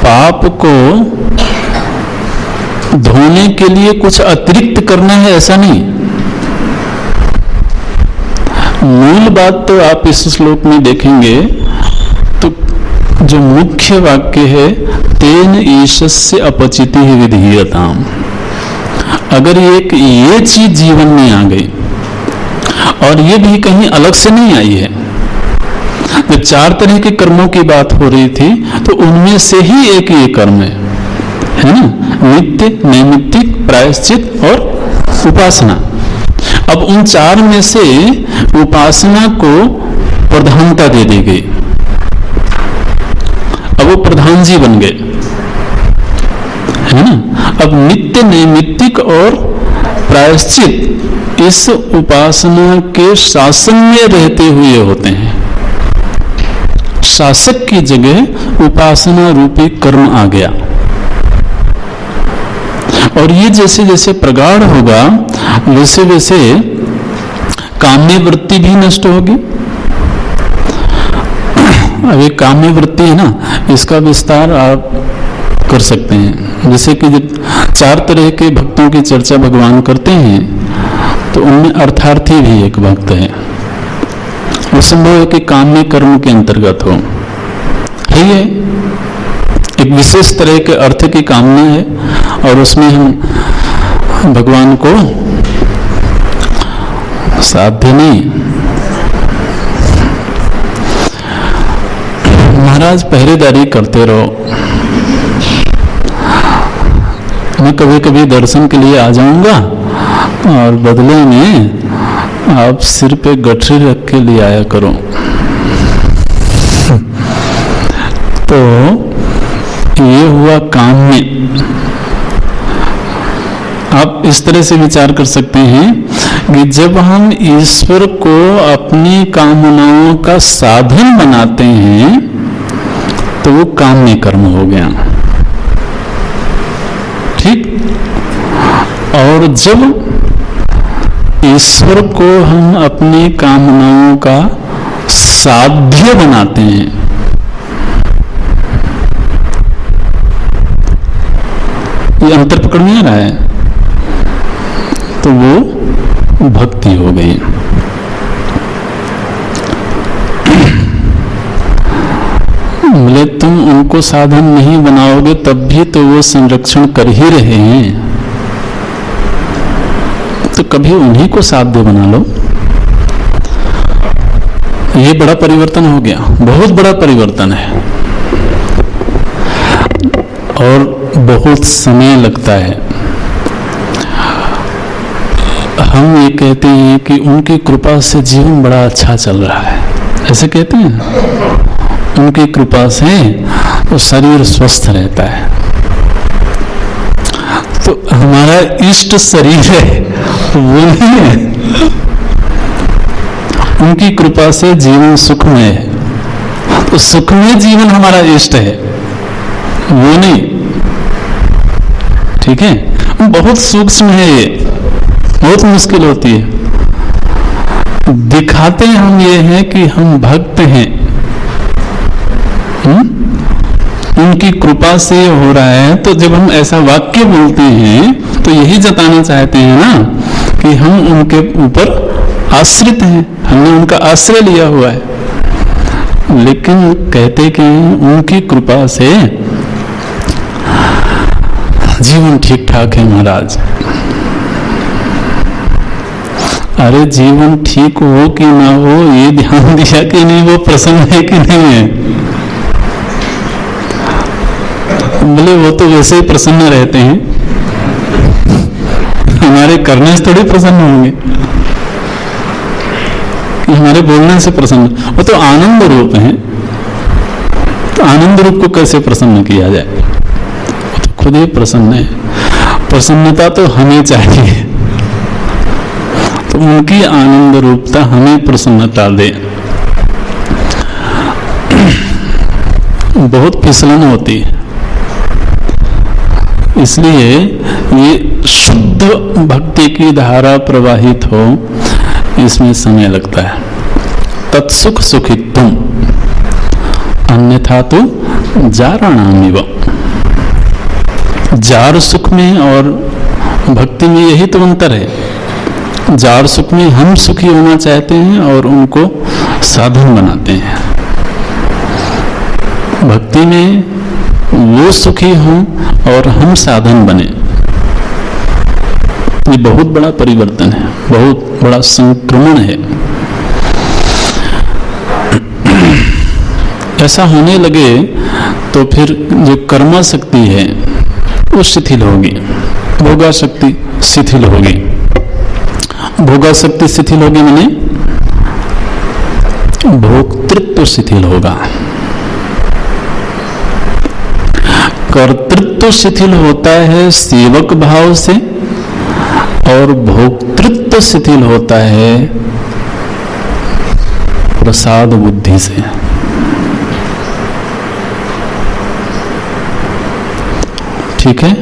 पाप को धोने के लिए कुछ अतिरिक्त करना है ऐसा नहीं। मूल बात तो आप इस श्लोक में देखेंगे तो जो मुख्य वाक्य है, तेन ईशस्य अपचिति विधीयताम। अगर ये चीज जीवन में आ गई, और ये भी कहीं अलग से नहीं आई है, जब 4 तरह के कर्मों की बात हो रही थी तो उनमें से ही एक ये कर्म है ना, नित्य, नैमित्तिक, प्रायश्चित और उपासना। अब उन 4 में से उपासना को प्रधानता दे दी गई, अब वो प्रधान जी बन गए, है ना। अब नित्य, नैमित्तिक और प्रायश्चित इस उपासना के शासन में रहते हुए होते हैं। शासक की जगह उपासना रूपी कर्म आ गया, और ये जैसे जैसे प्रगाढ़ होगा वैसे वैसे काम्य वृत्ति भी नष्ट होगी। अब एक काम्य वृत्ति है ना, इसका विस्तार आप कर सकते हैं। जैसे कि जब 4 तरह के भक्तों की चर्चा भगवान करते हैं तो उनमें अर्थार्थी भी एक भक्त है। वो संभव है कि काम्य कर्म के अंतर्गत हो, है ये एक विशेष तरह के अर्थ की कामना है, और उसमें हम भगवान को साध्य नहीं। महाराज पहरेदारी करते रहो, मैं कभी कभी दर्शन के लिए आ जाऊंगा और बदले में आप सिर पे गठरी रख के ले आया करो। तो ये हुआ काम में। आप इस तरह से विचार कर सकते हैं कि जब हम ईश्वर को अपनी कामनाओं का साधन बनाते हैं तो वो काम्य कर्म हो गया, ठीक। और जब ईश्वर को हम अपनी कामनाओं का साध्य बनाते हैं, ये अंतर पकड़ में आ रहा है, तो वो भक्ति हो गई। बोले तुम उनको साधन नहीं बनाओगे तब भी तो वो संरक्षण कर ही रहे हैं, तो कभी उन्हीं को साध्य बना लो। ये बड़ा परिवर्तन हो गया, बहुत बड़ा परिवर्तन है, और बहुत समय लगता है। हम ये कहते हैं कि उनकी कृपा से जीवन बड़ा अच्छा चल रहा है, ऐसे कहते हैं। उनकी कृपा से तो शरीर स्वस्थ रहता है। तो हमारा इष्ट शरीर है वो नहीं है, उनकी कृपा से जीवन सुखमय है। तो सुखमय जीवन हमारा इष्ट है, वो नहीं, ठीक है। बहुत सूक्ष्म है ये, बहुत मुश्किल होती है। दिखाते हम ये हैं कि हम भक्त हैं, उनकी कृपा से हो रहा है। तो जब हम ऐसा वाक्य बोलते हैं तो यही जताना चाहते हैं ना कि हम उनके ऊपर आश्रित हैं, हमने उनका आश्रय लिया हुआ है। लेकिन कहते कि उनकी कृपा से जीवन ठीक ठाक है महाराज। अरे जीवन ठीक हो कि ना हो ये ध्यान दिया कि नहीं वो प्रसन्न है कि नहीं है, बोले वो तो वैसे ही प्रसन्न रहते हैं, हमारे करने से थोड़ी प्रसन्न होंगे, कि हमारे बोलने से प्रसन्न, वो तो आनंद रूप है, तो आनंद रूप को कैसे प्रसन्न किया जाए, वो तो खुद ही प्रसन्न है। प्रसन्नता तो हमें चाहिए, तो उनकी आनंद रूपता हमें प्रसन्नता दे। बहुत फिसलन होती है, इसलिए ये शुद्ध भक्ति की धारा प्रवाहित हो, इसमें समय लगता है। तत्सुख सुखित्वम अन्यथा तो जाराणामिव। जार सुख में और भक्ति में यही तो अंतर है। जार सुख में हम सुखी होना चाहते हैं और उनको साधन बनाते हैं, भक्ति में वो सुखी हों और हम साधन बने। ये बहुत बड़ा परिवर्तन है, बहुत बड़ा संक्रमण है। ऐसा होने लगे तो फिर जो कर्मा शक्ति है वो शिथिल होगी, भोगा शक्ति शिथिल होगी। भोगा शक्ति शिथिल होगी माने भोक्तृत्व शिथिल होगा, कर्तृत्व शिथिल होता है सेवक भाव से और भोक्तृत्व शिथिल होता है प्रसाद बुद्धि से। ठीक है,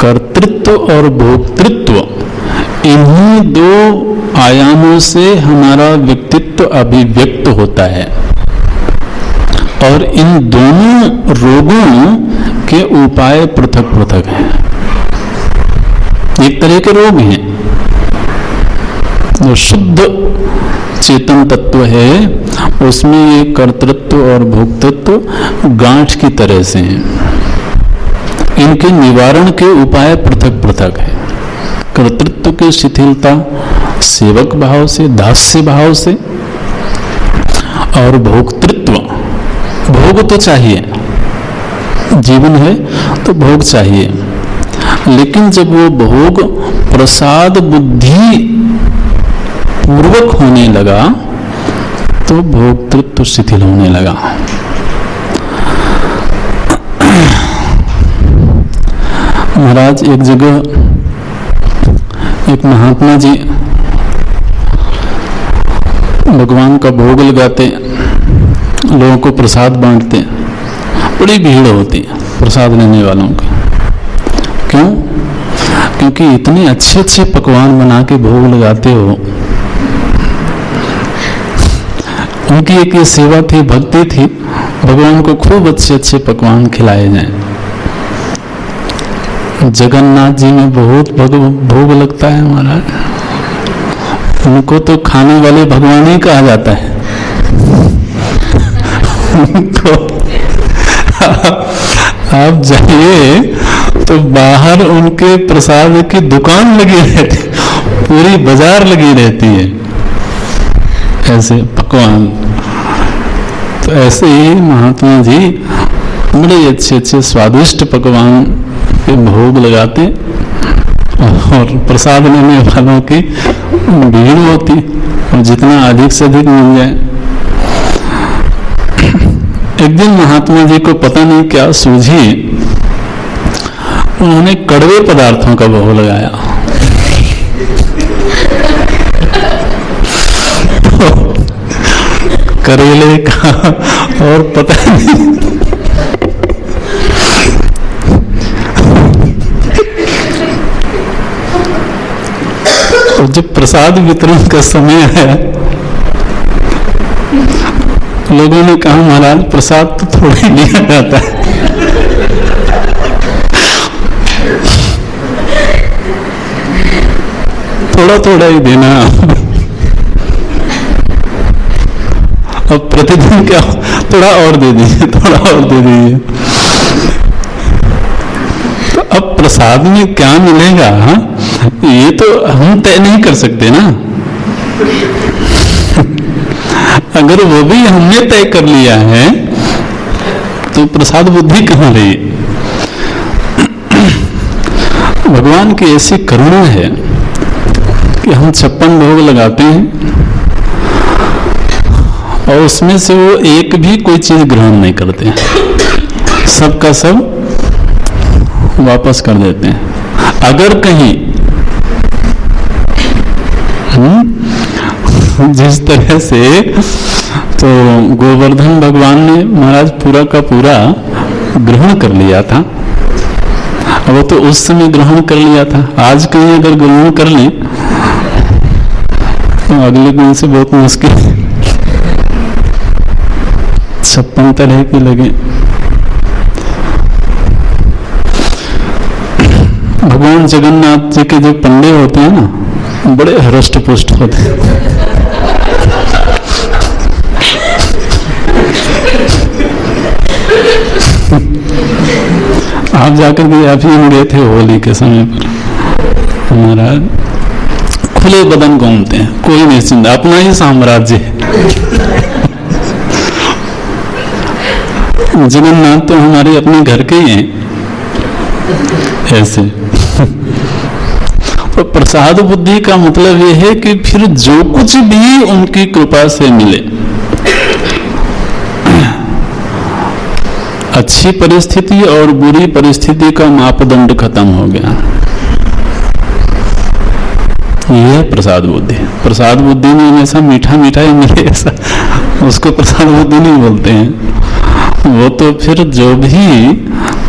कर्तृत्व और भोक्तृत्व इन्हीं दो आयामों से हमारा व्यक्तित्व अभिव्यक्त होता है, और इन दोनों रोगों के उपाय पृथक पृथक हैं। एक तरह के रोग हैं, जो शुद्ध चेतन तत्व है उसमें ये कर्तृत्व और भोक्तृत्व गांठ की तरह से हैं, इनके निवारण के उपाय पृथक पृथक है। कर्तृत्व की शिथिलता सेवक भाव से, दास्य भाव से, और भोक्तृत्व, भोग तो चाहिए, जीवन है तो भोग चाहिए, लेकिन जब वो भोग प्रसाद बुद्धि पूर्वक होने लगा तो भोक्तृत्व शिथिल होने लगा। महाराज एक जगह एक महात्मा जी भगवान का भोग लगाते, लोगों को प्रसाद बांटते, बड़ी भीड़ होती प्रसाद लेने वालों की। क्यों? क्योंकि इतने अच्छे अच्छे पकवान बना के भोग लगाते हो। उनकी एक ये सेवा थी, भक्ति थी, भगवान को खूब अच्छे अच्छे पकवान खिलाए जाएं। जगन्नाथ जी में बहुत भोग लगता है महाराज, उनको तो खाने वाले भगवान ही कहा जाता है। तो आप जाइए तो बाहर उनके प्रसाद की दुकान लगी रहती, पूरी बाजार लगी रहती है ऐसे पकवान। तो ऐसे ही महात्मा जी बड़े अच्छे अच्छे स्वादिष्ट पकवान के भोग लगाते और प्रसाद लेने वालों की भीड़ होती, और जितना अधिक से अधिक मिल जाए। एक दिन महात्मा जी को पता नहीं क्या सूझी, उन्होंने कड़वे पदार्थों का भोग लगाया। तो करेले का और पता नहीं और जब प्रसाद वितरण का समय आया, लोगों ने कहा महाराज प्रसाद तो थोड़ा ही लिया जाता है, थोड़ा थोड़ा ही देना। अब प्रतिदिन क्या, थोड़ा और दे दीजिए, थोड़ा और दे दीजिए। तो अब प्रसाद में क्या मिलेगा, ये तो हम तय नहीं कर सकते ना। अगर वो भी हमने तय कर लिया है तो तो प्रसाद बुद्धि कहाँ रही? भगवान की ऐसी करुणा है कि हम 56 भोग लगाते हैं और उसमें से वो एक भी कोई चीज ग्रहण नहीं करते, सबका सब वापस कर देते हैं। अगर कहीं जिस तरह से तो गोवर्धन भगवान ने महाराज पूरा का पूरा ग्रहण कर लिया था, वो तो उस समय ग्रहण कर लिया था। आज कहीं अगर ग्रहण कर लें तो अगले दिन से बहुत मुश्किल, 56 तरह के लगे। भगवान जगन्नाथ जी के जो पंडे होते हैं ना, बड़े हृष्ट पुष्ट होते हैं। आप जाकर के आप ही गए थे होली के समय पर, महाराज खुले बदन घूमते हैं, कोई नहीं चिंता, अपना ही साम्राज्य है। जगन्नाथ तो हमारे अपने घर के ही हैं ऐसे। तो प्रसाद बुद्धि का मतलब यह है कि फिर जो कुछ भी उनकी कृपा से मिले, अच्छी परिस्थिति और बुरी परिस्थिति का मापदंड खत्म हो गया। यह है प्रसाद बुद्धि। प्रसाद बुद्धि में हमेशा मीठा मीठा ही मिले ऐसा, उसको प्रसाद बुद्धि नहीं बोलते हैं। वो तो फिर जो भी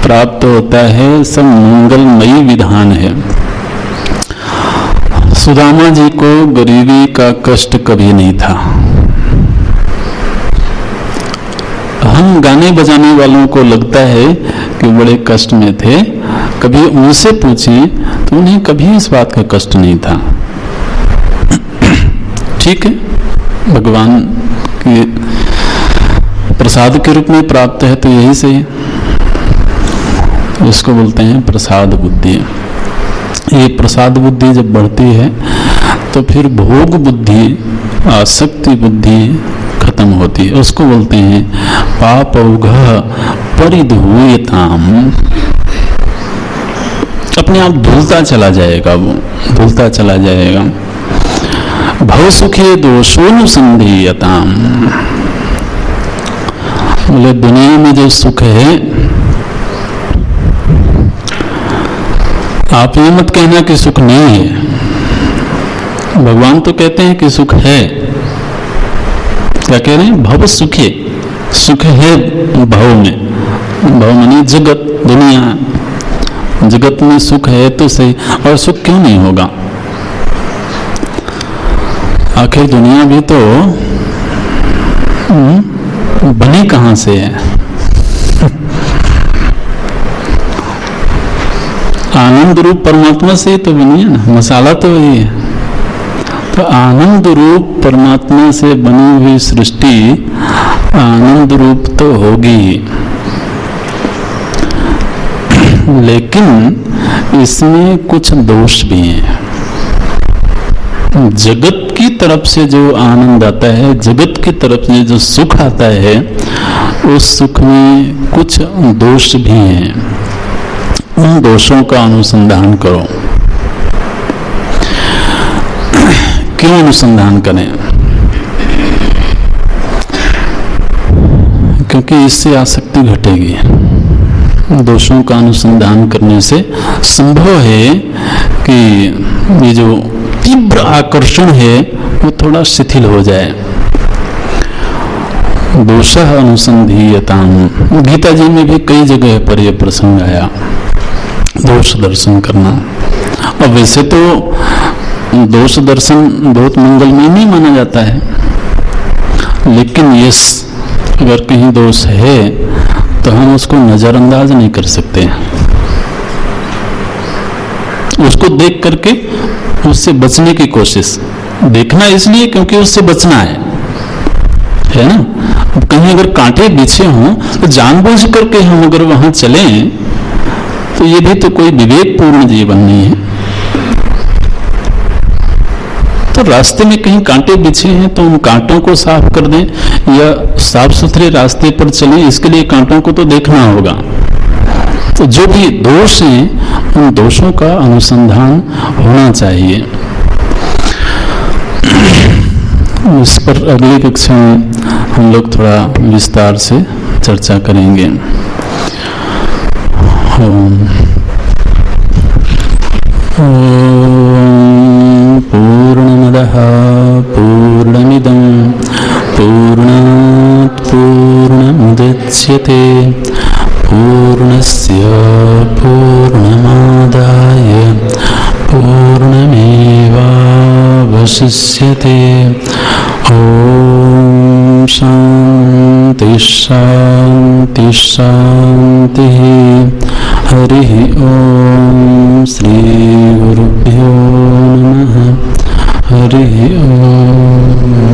प्राप्त होता है सब मंगलमयी विधान है। सुदामा जी को गरीबी का कष्ट कभी नहीं था। हम गाने बजाने वालों को लगता है कि बड़े कष्ट में थे, कभी उनसे पूछिए तो उन्हें कभी इस बात का कष्ट नहीं था। ठीक है, भगवान के प्रसाद के रूप में प्राप्त है तो यही सही है। इसको बोलते हैं प्रसाद बुद्धि। ये प्रसाद बुद्धि जब बढ़ती है तो फिर भोग बुद्धि, आसक्ति बुद्धि खत्म होती है। उसको बोलते हैं पाप औघः परिधूयताम। अपने आप धुलता चला जाएगा, वो धुलता चला जाएगा। भव सुखे दोषोनुसंधीयताम। बोले दुनिया में जो सुख है, आप ये मत कहना कि सुख नहीं है। भगवान तो कहते हैं कि सुख है। क्या कह रहे हैं? भव सुखे, सुख है भव में। भव मानी जगत, दुनिया, जगत में सुख है तो सही। और सुख क्यों नहीं होगा? आखिर दुनिया भी तो बनी कहां से है? आनंद रूप परमात्मा से ही तो बनी है ना, मसाला तो वही है। तो आनंद रूप परमात्मा से बनी हुई सृष्टि आनंद रूप तो होगी, लेकिन इसमें कुछ दोष भी हैं। जगत की तरफ से जो आनंद आता है, जगत की तरफ से जो सुख आता है, उस सुख में कुछ दोष भी हैं। उन दोषों का अनुसंधान करो। क्यों अनुसंधान करें? क्योंकि इससे आसक्ति घटेगी। दोषों का अनुसंधान करने से संभव है कि ये जो तीव्र आकर्षण है वो थोड़ा शिथिल हो जाए। दोषः अनुसंधीयताम। गीता जी में भी कई जगह पर यह प्रसंग आया, दोष दर्शन करना। और वैसे तो दोष दर्शन बहुत मंगलमय नहीं माना जाता है, लेकिन यस, अगर कहीं दोष है तो हम उसको नजरअंदाज नहीं कर सकते। उसको देख करके उससे बचने की कोशिश, देखना इसलिए क्योंकि उससे बचना है ना। अब कहीं अगर कांटे बिछे हों तो जानबूझ करके हम अगर वहां चलें तो ये भी तो कोई विवेकपूर्ण जीवन नहीं है। तो अगर रास्ते में कहीं कांटे बिछे हैं तो उन कांटों को साफ कर दें, या साफ सुथरे रास्ते पर चलें, इसके लिए कांटों को तो देखना होगा। तो जो भी दोष हैं उन दोषों का अनुसंधान होना चाहिए। इस पर अगली कक्षा में हम लोग थोड़ा विस्तार से चर्चा करेंगे। पूर्णमदः पूर्णमिदं पूर्णात् पूर्णमुदच्यते पूर्णस्य पूर्णमादाय पूर्णमेवावशिष्यते। ॐ शान्ति शान्ति शान्तिः। हरिः ॐ श्री गुरुभ्यो नमः। हरिः ॐ।